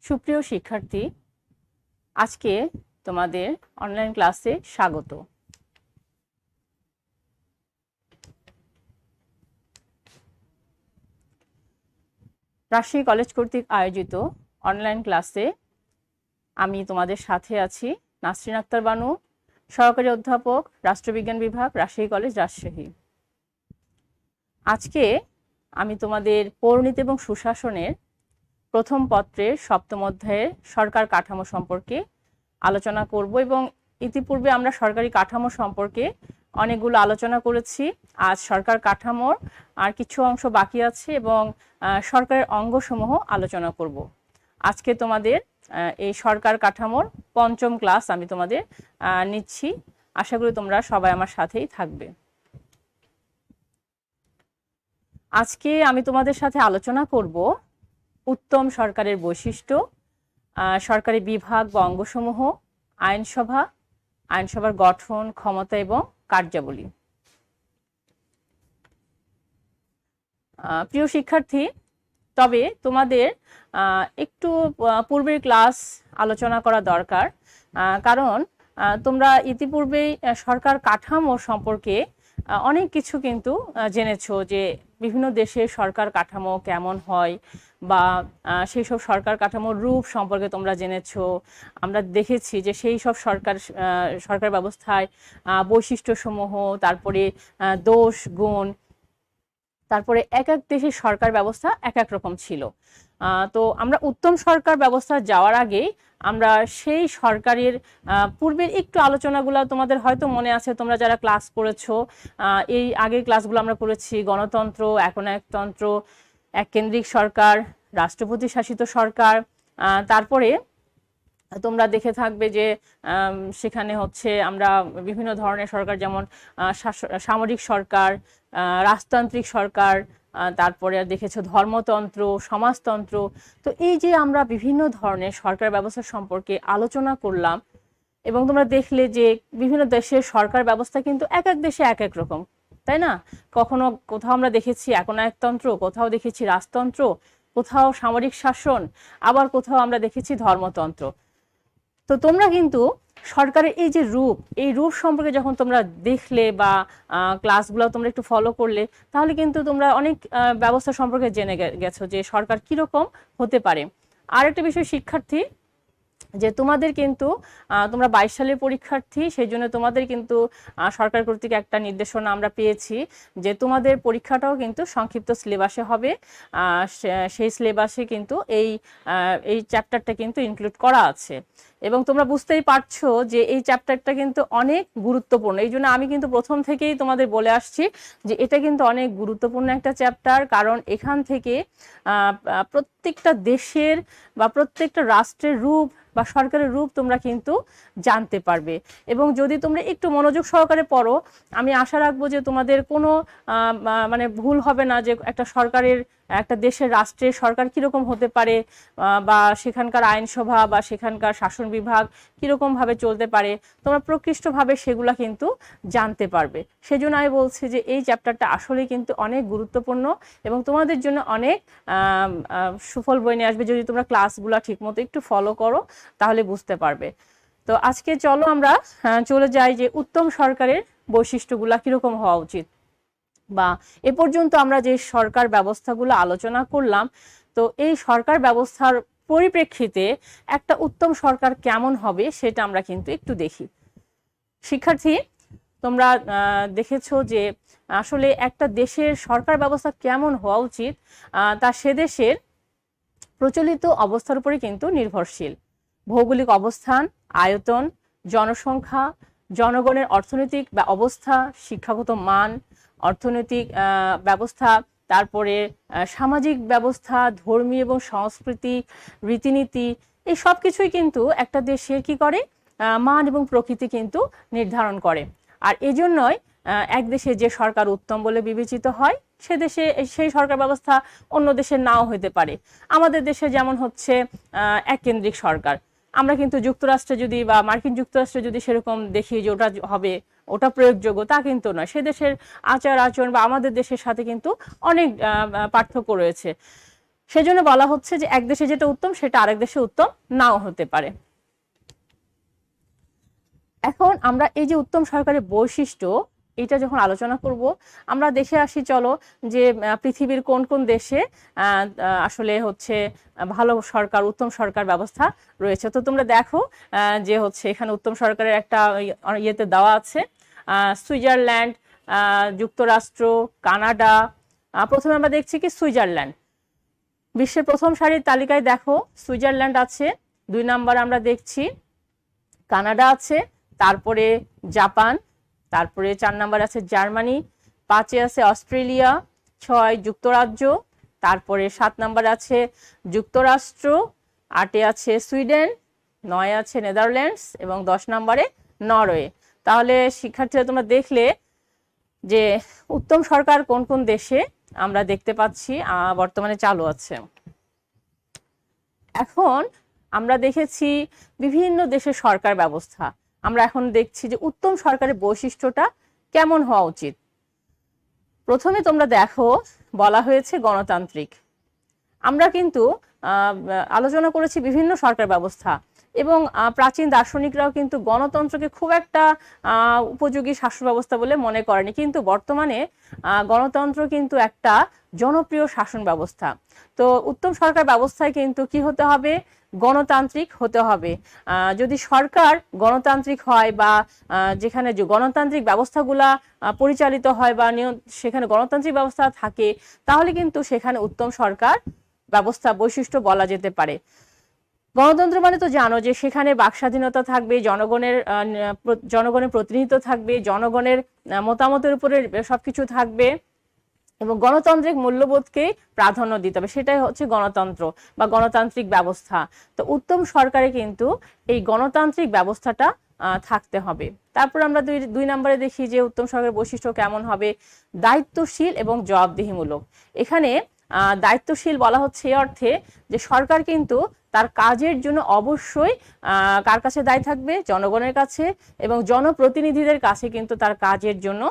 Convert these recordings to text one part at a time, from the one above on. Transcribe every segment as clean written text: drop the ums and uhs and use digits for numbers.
সুপ্রিয় শিক্ষার্থী, আজকে তোমাদের অনলাইন ক্লাসে স্বাগত। রাজশাহী কলেজ কর্তৃক আয়োজিত অনলাইন ক্লাসে আমি তোমাদের সাথে আছি নাসরিন আক্তার বানু, সহকারী অধ্যাপক, রাষ্ট্রবিজ্ঞান বিভাগ, রাজশাহী কলেজ, রাজশাহী। আজকে আমি তোমাদের পৌরনীতি এবং সুশাসনের প্রথম পত্রের সপ্তম অধ্যায়ের সরকার কাঠামো সম্পর্কে আলোচনা করব এবং ইতিপূর্বে আমরা সরকারি কাঠামো সম্পর্কে অনেকগুলো আলোচনা করেছি। আজ সরকার কাঠামোর আর কিছু অংশ বাকি আছে এবং সরকারের অঙ্গসমূহ আলোচনা করব। আজকে তোমাদের এই সরকার কাঠামোর পঞ্চম ক্লাস আমি তোমাদের নিচ্ছি। আশা করি তোমরা সবাই আমার সাথেই থাকবে। আজকে আমি তোমাদের সাথে আলোচনা করব উত্তম সরকারের বৈশিষ্ট্য, সরকারি বিভাগ বা অঙ্গসমূহ, আইনসভা, আইনসভার গঠন, ক্ষমতা এবং কার্যাবলী। প্রিয় শিক্ষার্থী, তবে তোমাদের একটু পূর্বের ক্লাস আলোচনা করা দরকার, কারণ তোমরা ইতিপূর্বেই সরকার কাঠামো সম্পর্কে অনেক কিছু কিন্তু জেনেছো, যে বিভিন্ন দেশের সরকার কাঠামো কেমন হয় বা সেই সব সরকার কাঠামোর রূপ সম্পর্কে তোমরা জেনেছো। আমরা দেখেছি যে সেই সব সরকার ব্যবস্থায় বৈশিষ্ট্যসমূহ, তারপরে দোষ গুণ, তারপরে এক এক দেশের সরকার ব্যবস্থা এক এক রকম ছিল। তো আমরা উত্তম সরকার ব্যবস্থা যাওয়ার আগেই আমরা সেই সরকারের পূর্বের একটু আলোচনাগুলো তোমাদের হয়তো মনে আছে, তোমরা যারা ক্লাস করেছো। এই আগের ক্লাসগুলো আমরা করেছি গণতন্ত্র, একনায়কতন্ত্র, এককেন্দ্রিক সরকার, রাষ্ট্রপতি শাসিত সরকার। তারপরে তোমরা দেখে থাকবে যে সেখানে হচ্ছে আমরা বিভিন্ন ধরনের সরকার, যেমন সামরিক সরকার, রাজতান্ত্রিক সরকার, তারপরে দেখেছো ধর্মতন্ত্র, সমাজতন্ত্র। তো এই যে আমরা বিভিন্ন ধরনের সরকার ব্যবস্থা সম্পর্কে আলোচনা করলাম এবং তোমরা দেখলে যে বিভিন্ন দেশের সরকার ব্যবস্থা কিন্তু এক এক দেশে এক এক রকম, তাই না? কোথাও আমরা দেখেছি একনায়কতন্ত্র, কোথাও দেখেছি রাজতন্ত্র, কোথাও সামরিক শাসন, আবার কোথাও আমরা দেখেছি ধর্মতন্ত্র। তো তোমরা কিন্তু সরকারের এই যে এই রূপ সম্পর্কে যখন তোমরা দেখলে বা ক্লাসগুলো তোমরা একটু ফলো করলে, তাহলে কিন্তু তোমরা অনেক ব্যবস্থা সম্পর্কে জেনে গেছো যে সরকার কিরকম হতে পারে। আর একটা বিষয় শিক্ষার্থী, যে তোমাদের কিন্তু তোমরা 22 সালের পরীক্ষার্থী, সেই জন্য তোমাদের কিন্তু সরকার কর্তৃক একটা নির্দেশনা আমরা পেয়েছি যে তোমাদের পরীক্ষাটাও কিন্তু সংক্ষিপ্ত সিলেবাসে হবে। সেই সিলেবাসে কিন্তু এই চ্যাপ্টারটা কিন্তু ইনক্লুড করা আছে এবং তোমরা বুঝতেই পারছো যে এই চ্যাপ্টারটা কিন্তু অনেক গুরুত্বপূর্ণ। এই জন্য আমি কিন্তু প্রথম থেকেই তোমাদের বলে আসছি যে এটা কিন্তু অনেক গুরুত্বপূর্ণ একটা চ্যাপ্টার, কারণ এখান থেকে প্রত্যেকটা দেশের বা প্রত্যেকটা রাষ্ট্রের রূপ বা সরকারের রূপ তোমরা কিন্তু জানতে পারবে। এবং যদি তোমরা একটু মনোযোগ সহকারে পড়ো, আমি আশা রাখবো যে তোমাদের কোনো মানে ভুল হবে না, যে একটা দেশের রাষ্ট্রের সরকার কিরকম হতে পারে বা সেখানকার আইনসভা বা সেখানকার শাসন বিভাগ কিরকম ভাবে চলতে পারে, তোমরা প্রকৃষ্টভাবে সেগুলা কিন্তু জানতে পারবে। সেজন্য আমি বলছি যে এই চ্যাপ্টারটা আসলে কিন্তু অনেক গুরুত্বপূর্ণ এবং তোমাদের জন্য অনেক সুফল বয়ে নিয়ে আসবে যদি তোমরা ক্লাসগুলো ঠিকমতো একটু ফলো করো, তাহলে বুঝতে পারবে। তো আজকে চলো আমরা চলে যাই যে উত্তম সরকারের বৈশিষ্ট্যগুলা কিরকম হওয়া উচিত, বা এ পর্যন্ত আমরা যে সরকার ব্যবস্থাগুলো আলোচনা করলাম, তো এই সরকার ব্যবস্থার পরিপ্রেক্ষিতে একটা উত্তম সরকার কেমন হবে সেটা আমরা কিন্তু একটু দেখি। শিক্ষার্থী, তোমরা দেখেছো যে আসলে একটা দেশের সরকার ব্যবস্থা কেমন হওয়া উচিত তা সে দেশের প্রচলিত অবস্থার উপরে কিন্তু নির্ভরশীল। ভৌগোলিক অবস্থান, আয়তন, জনসংখ্যা, জনগণের অর্থনৈতিক অবস্থা, শিক্ষাগত মান, অর্থনৈতিক ব্যবস্থা, তারপরে সামাজিক ব্যবস্থা, ধর্মীয় এবং সাংস্কৃতিক রীতিনীতি, এই সব কিছুই কিন্তু একটা দেশের কি করে, মান এবং প্রকৃতি কিন্তু নির্ধারণ করে। আর এজন্যই এক দেশে যে সরকার উত্তম বলে বিবেচিত হয়, সে দেশে সেই সরকার ব্যবস্থা অন্য দেশের নাও হতে পারে। আমাদের দেশে যেমন হচ্ছে এককেন্দ্রিক সরকার, আমরা কিন্তু যুক্তরাষ্ট্রে যদি বা মার্কিন যুক্তরাষ্ট্রে যদি সেরকম দেখি যে ওটা হবে, ওটা প্রয়োগযোগ্য, তা কিন্তু নয়। সে দেশের আচার আচরণ বা আমাদের দেশের সাথে কিন্তু অনেক পার্থক্য রয়েছে। সেজন্য বলা হচ্ছে যে এক দেশে যেটা উত্তম সেটা আরেক দেশে উত্তম নাও হতে পারে। এখন আমরা এই যে উত্তম সরকারের বৈশিষ্ট্য এটা যখন আলোচনা করব, আমরা দেখে আসি চলো যে পৃথিবীর কোন কোন দেশে আসলে হচ্ছে ভালো সরকার, উত্তম সরকার ব্যবস্থা রয়েছে। তো তোমরা দেখো যে হচ্ছে এখানে উত্তম সরকারের একটা ইয়েতে দেওয়া আছে, সুইজারল্যান্ড, যুক্তরাষ্ট্র, কানাডা। প্রথমে আমরা দেখছি কি সুইজারল্যান্ড, বিশ্বের প্রথম সারির তালিকায় দেখো সুইজারল্যান্ড আছে, 2 নম্বরে আমরা দেখছি কানাডা আছে, তারপরে জাপান, তারপরে 4 নম্বর আছে জার্মানি, 5-এ আছে অস্ট্রেলিয়া, 6 যুক্তরাজ্য, তারপরে 7 নম্বর আছে যুক্তরাষ্ট্র, 8-এ আছে সুইডেন, 9-এ আছে নেদারল্যান্ডস এবং 10 নম্বরে নরওয়ে। তাহলে শিক্ষার্থীরা তোমরা দেখলে যে উত্তম সরকার কোন কোন দেশে আমরা দেখতে পাচ্ছি বর্তমানে চালু আছে। এখন আমরা দেখেছি বিভিন্ন দেশের সরকার ব্যবস্থা, আমরা এখন দেখছি যে উত্তম সরকারের বৈশিষ্ট্যটা কেমন হওয়া উচিত। প্রথমে তোমরা দেখো বলা হয়েছে গণতান্ত্রিক। আমরা কিন্তু আলোচনা করেছি বিভিন্ন সরকার ব্যবস্থা এবং প্রাচীন দার্শনিকরাও কিন্তু গণতন্ত্রকে খুব একটা উপযোগী শাসন ব্যবস্থা বলে মনে করেনি, কিন্তু বর্তমানে গণতন্ত্র কিন্তু একটা জনপ্রিয় শাসন ব্যবস্থা। তো উত্তম সরকার ব্যবস্থায় কিন্তু কি হতে হবে, গণতান্ত্রিক হতে হবে। যদি সরকার গণতান্ত্রিক হয় বা যেখানে গণতান্ত্রিক ব্যবস্থাগুলা পরিচালিত হয় বা সেখানে গণতান্ত্রিক ব্যবস্থা থাকে, তাহলে কিন্তু সেখানে উত্তম সরকার ব্যবস্থা বৈশিষ্ট্য বলা যেতে পারে। গণতন্ত্র মানে তো জানো যে সেখানে বাক স্বাধীনতা থাকবে, জনগণের প্রতিনিধিত্ব থাকবে, জনগণের মতামতের উপরে সবকিছু থাকবে এবং গণতান্ত্রিক মূল্যবোধকে প্রাধান্য দিতে হবে, সেটাই হচ্ছে গণতন্ত্র বা গণতান্ত্রিক ব্যবস্থা। তো উত্তম সরকারে কিন্তু এই গণতান্ত্রিক ব্যবস্থাটা থাকতে হবে। তারপর আমরা 2 নম্বরে দেখি যে উত্তম সরকারের বৈশিষ্ট্য কেমন হবে, দায়িত্বশীল এবং জবাবদিহিমূলক। এখানে দায়িত্বশীল বলা হচ্ছে এই অর্থে যে সরকার কিন্তু তার কাজের জন্য অবশ্যই কার কাছে দায়ী থাকবে, জনগণের কাছে এবং জনপ্রতিনিধিদের কাছে কিন্তু তার কাজের জন্য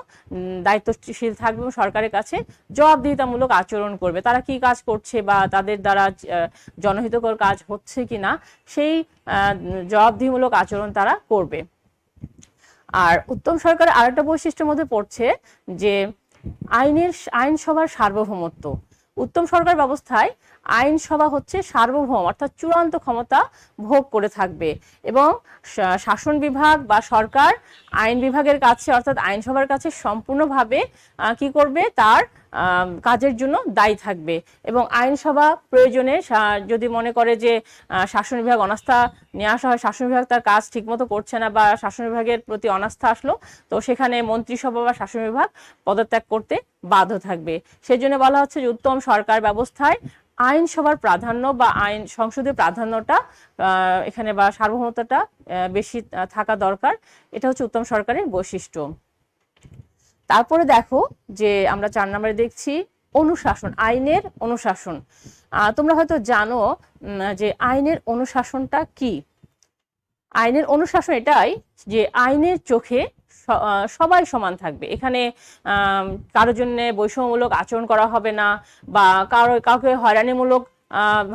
দায়িত্বশীল থাকবে এবং সরকারের কাছে জবাবদিহিতামূলক আচরণ করবে। তারা কি কাজ করছে বা তাদের দ্বারা জনহিতকর কাজ হচ্ছে কিনা সেই জবাবদিহিমূলক আচরণ তারা করবে। আর উত্তম সরকারের আরেকটা বৈশিষ্ট্যের মধ্যে পড়ছে যে আইনসভার সার্বভৌমত্ব। উত্তম সরকার ব্যবস্থায় আইনসভা হচ্ছে সার্বভৌম অর্থাৎ চূড়ান্ত ক্ষমতা ভোগ করে থাকবে এবং শাসন বিভাগ বা সরকার আইন বিভাগের কাছে অর্থাৎ আইনসভার কাছে সম্পূর্ণভাবে কি করবে, তার কাজের জন্য দায়ী থাকবে এবং আইনসভা প্রয়োজনে যদি মনে করে যে শাসন বিভাগ অনাস্থা নিয়ে আসা হয়, শাসন বিভাগ তার কাজ ঠিকমতো করছে না বা শাসন বিভাগের প্রতি অনাস্থা আসলো, তো সেখানে মন্ত্রিসভা বা শাসন বিভাগ পদত্যাগ করতে বাধ্য থাকবে। সেজন্য বলা হচ্ছে যে উত্তম সরকার ব্যবস্থায় আইনসভার প্রাধান্য বা আইন সংসদের প্রাধান্যটা এখানে বা সার্বভৌমত্বটা বেশি থাকা দরকার। এটা হচ্ছে উত্তম সরকারের বৈশিষ্ট্য। তারপরে দেখো যে আমরা 4 নম্বরে দেখছি অনুশাসন, আইনের অনুশাসন। তোমরা হয়তো জানো যে আইনের অনুশাসনটা কি। আইনের অনুশাসন এটাই যে আইনের চোখে সবাই সমান থাকবে, এখানে কারোর জন্য বৈষম্যমূলক আচরণ করা হবে না বা কাউকে হয়রানিমূলক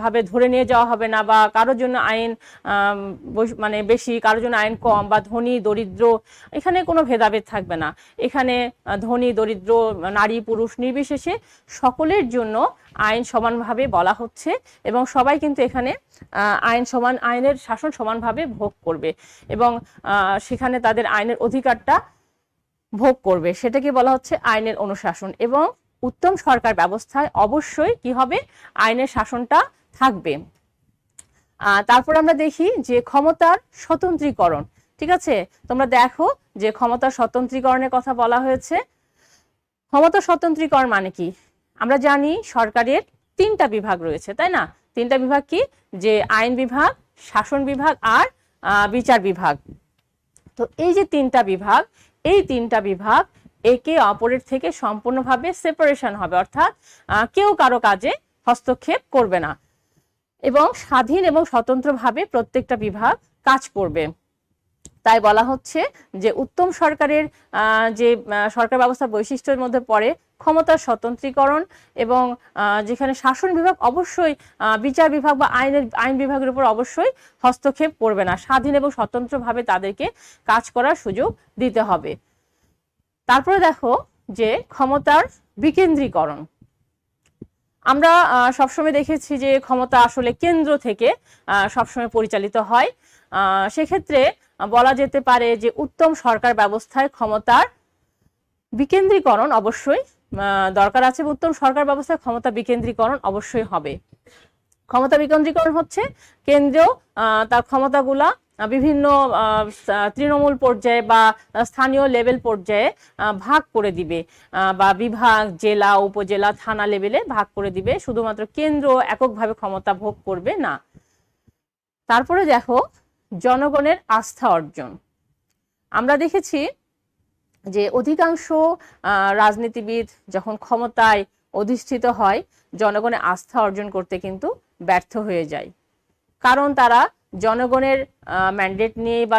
ভাবে ধরে নিয়ে যাওয়া হবে না বা কারোর জন্য আইন মানে বেশি, কারোর জন্য আইন কম বা ধনী দরিদ্র, এখানে কোনো ভেদাভেদ থাকবে না। এখানে ধনী দরিদ্র নারী পুরুষ নির্বিশেষে সকলের জন্য আইন সমানভাবে বলা হচ্ছে এবং সবাই কিন্তু এখানে আইনের শাসন সমানভাবে ভোগ করবে এবং সেখানে তাদের আইনের অধিকারটা ভোগ করবে, সেটাকে বলা হচ্ছে আইনের অনুশাসন। এবং উত্তম সরকার ব্যবস্থায় অবশ্যই কি হবে, আইনের শাসনটা থাকবে। তারপর আমরা দেখি যে ক্ষমতার স্বতন্ত্রীকরণ। ঠিক আছে, তোমরা দেখো যে ক্ষমতার স্বতন্ত্রীকরণের কথা বলা হয়েছে। ক্ষমতার স্বতন্ত্রীকরণ মানে কি, আমরা জানি সরকারের 3টা বিভাগ রয়েছে, তাই না? 3টা বিভাগ কি, যে আইন বিভাগ, শাসন বিভাগ আর বিচার বিভাগ। তো এই যে 3টা বিভাগ, এই 3টা বিভাগ একে অপরের থেকে সম্পূর্ণভাবে সেপারেশন হবে, অর্থাৎ কেউ কারো কাজে হস্তক্ষেপ করবে না এবং স্বাধীন এবং স্বতন্ত্রভাবে প্রত্যেকটা বিভাগ কাজ করবে। তাই বলা হচ্ছে যে উত্তম সরকারের যে সরকার ব্যবস্থার বৈশিষ্ট্যের মধ্যে পড়ে ক্ষমতার স্বতন্ত্রীকরণ এবং যেখানে শাসন বিভাগ অবশ্যই বিচার বিভাগ বা আইন বিভাগের উপর অবশ্যই হস্তক্ষেপ করবে না, স্বাধীন এবং স্বতন্ত্রভাবে তাদেরকে কাজ করার সুযোগ দিতে হবে। তারপরে দেখো যে ক্ষমতার বিকেন্দ্রীকরণ। আমরা সবসময় দেখেছি যে ক্ষমতা আসলে কেন্দ্র থেকে সবসময় পরিচালিত হয়। সেক্ষেত্রে বলা যেতে পারে যে উত্তম সরকার ব্যবস্থায় ক্ষমতার বিকেন্দ্রীকরণ অবশ্যই দরকার আছে। উত্তম সরকার ব্যবস্থায় ক্ষমতা বিকেন্দ্রীকরণ অবশ্যই হবে। ক্ষমতা বিকেন্দ্রীকরণ হচ্ছে কেন্দ্র তার ক্ষমতাগুলা বিভিন্ন তৃণমূল পর্যায়ে বা স্থানীয় লেভেল পর্যায়ে ভাগ করে দিবে, বা বিভাগ, জেলা, উপজেলা, থানা লেভেলে ভাগ করে দিবে। শুধুমাত্র কেন্দ্র এককভাবে ক্ষমতা ভোগ করবে না। তারপরে দেখো জনগণের আস্থা অর্জন। আমরা দেখেছি যে অধিকাংশ রাজনীতিবিদ যখন ক্ষমতায় অধিষ্ঠিত হয় জনগণের আস্থা অর্জন করতে কিন্তু ব্যর্থ হয়ে যায়, কারণ তারা জনগণের ম্যান্ডেট নিয়ে বা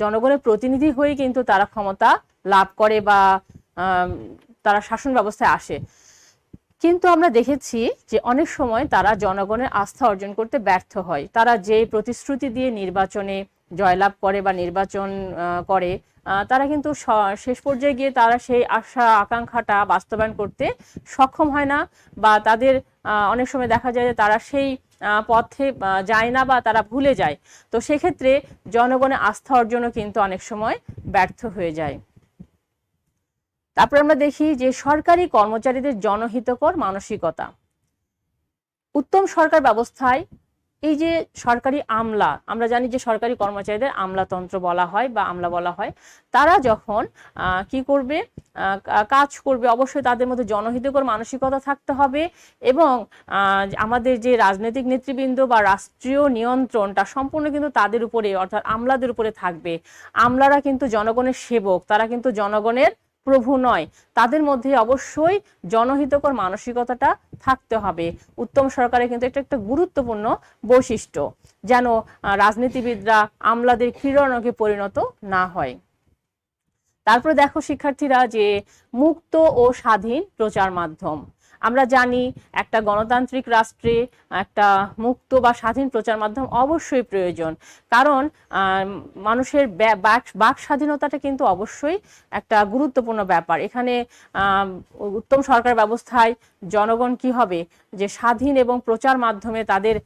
জনগণের প্রতিনিধি হয়ে কিন্তু তারা ক্ষমতা লাভ করে বা তারা শাসন ব্যবস্থায় আসে। কিন্তু আমরা দেখেছি যে অনেক সময় তারা জনগণের আস্থা অর্জন করতে ব্যর্থ হয়। তারা যে প্রতিশ্রুতি দিয়ে নির্বাচনে জয়লাভ করে বা নির্বাচন করে, তারা কিন্তু শেষ পর্যায়ে গিয়ে তারা সেই আশা আকাঙ্ক্ষাটা বাস্তবায়ন করতে সক্ষম হয় না, বা তাদের অনেক সময় দেখা যায় যে তারা সেই পথে যায় না বা তারা ভুলে যায়। তো সেক্ষেত্রে জনগণের আস্থা অর্জনও কিন্তু অনেক সময় ব্যর্থ হয়ে যায়। তারপর আমরা দেখি যে সরকারি কর্মচারীদের জনহিতকর মানসিকতা। উত্তম সরকার ব্যবস্থায় এই যে সরকারি আমলা, আমরা জানি যে সরকারি কর্মচারীদের আমলাতন্ত্র বলা হয় বা আমলা বলা হয়, তারা যখন কি করবে, কাজ করবে, অবশ্যই তাদের মধ্যে জনহিতকর মানসিকতা থাকতে হবে এবং আমাদের যে রাজনৈতিক নেতৃবৃন্দ বা রাষ্ট্রীয় নিয়ন্ত্রণটা সম্পূর্ণ কিন্তু তাদের উপরে, অর্থাৎ আমলাদের উপরে থাকবে। আমলারা কিন্তু জনগণের সেবক, তারা কিন্তু জনগণের প্রভু নয়। তাদের মধ্যে অবশ্যই জনহিতকর মানসিকতাটা থাকতে হবে। উত্তম সরকারের কিন্তু এটা একটা গুরুত্বপূর্ণ বৈশিষ্ট্য, যেন রাজনীতিবিদরা আমলাদের ক্রীড়নকে পরিণত না হয়। তারপরে দেখো শিক্ষার্থীরা যে মুক্ত ও স্বাধীন প্রচার মাধ্যম। আমরা জানি একটা গণতান্ত্রিক রাষ্ট্রে একটা মুক্ত বা স্বাধীন প্রচার মাধ্যম অবশ্যই প্রয়োজন, কারণ মানুষের বাক স্বাধীনতাটা কিন্তু অবশ্যই একটা গুরুত্বপূর্ণ ব্যাপার। এখানে উত্তম সরকার ব্যবস্থায় জনগণ কি হবে, যে স্বাধীন এবং প্রচার মাধ্যমে তাদের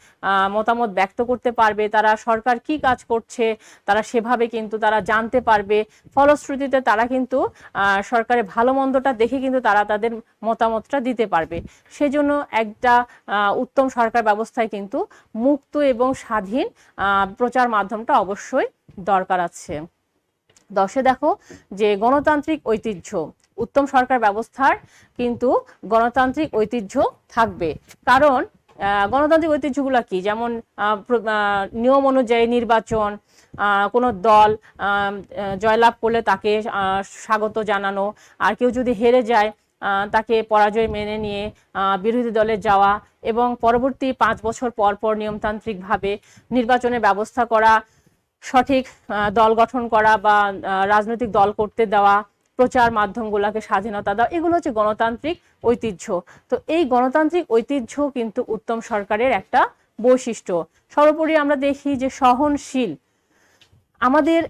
মতামত ব্যক্ত করতে পারবে, তারা সরকার কি কাজ করছে তারা সেভাবে কিন্তু তারা জানতে পারবে। ফলশ্রুতিতে তারা কিন্তু সরকারের ভালো মন্দটা দেখে কিন্তু তারা তাদের মতামতটা দিতে পারবে। সেজন্য একটা উত্তম সরকার ব্যবস্থায় কিন্তু মুক্ত এবং স্বাধীন প্রচার মাধ্যমটা অবশ্যই দরকার আছে। 10 দেখো যে গণতান্ত্রিক ঐতিহ্য। উত্তম সরকার ব্যবস্থার কিন্তু গণতান্ত্রিক ঐতিহ্য থাকবে, কারণ গণতান্ত্রিক ঐতিহ্যগুলো কি, যেমন নিয়ম অনুযায়ী নির্বাচন, কোনো দল জয়লাভ করলে তাকে স্বাগত জানানো, আর কেউ যদি হেরে যায় তাকে পরাজয় মেনে নিয়ে বিরোধী দলে যাওয়া, এবং পরবর্তী 5 বছর পর পর নিয়মতান্ত্রিকভাবে নির্বাচনের ব্যবস্থা করা, সঠিক দল গঠন করা বা রাজনৈতিক দল করতে দেওয়া, প্রচার মাধ্যমগুলোকে স্বাধীনতা দেওয়া, এগুলো হচ্ছে গণতান্ত্রিক ঐতিহ্য। তো এই গণতান্ত্রিক ঐতিহ্য কিন্তু উত্তম সরকারের একটা বৈশিষ্ট্য। সর্বোপরি আমরা দেখি যে সহনশীল। আমাদের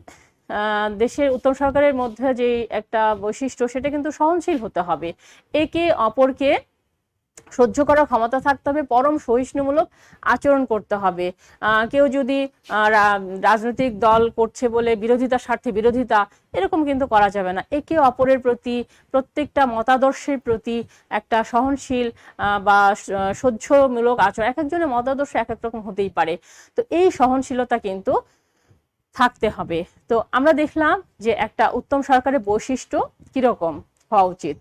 দেশের উত্তম সরকারের মধ্যে যে একটা বৈশিষ্ট্য, সেটা কিন্তু সহনশীল হতে হবে, একে অপরকে সহ্য করার ক্ষমতা থাকতে হবে, পরম সহিষ্ণুমূলক আচরণ করতে হবে। কেউ যদি রাজনৈতিক দল করছে বলে বিরোধিতার স্বার্থে বিরোধিতা, এরকম কিন্তু করা যাবে না। একে অপরের প্রতি, প্রত্যেকটা মতাদর্শের প্রতি একটা সহনশীল বা সহ্যমূলক আচরণ, এক একজনের মতাদর্শ এক এক রকম হতেই পারে, তো এই সহনশীলতা কিন্তু থাকতে হবে। তো আমরা দেখলাম যে একটা উত্তম সরকারের বৈশিষ্ট্য কিরকম হওয়া উচিত।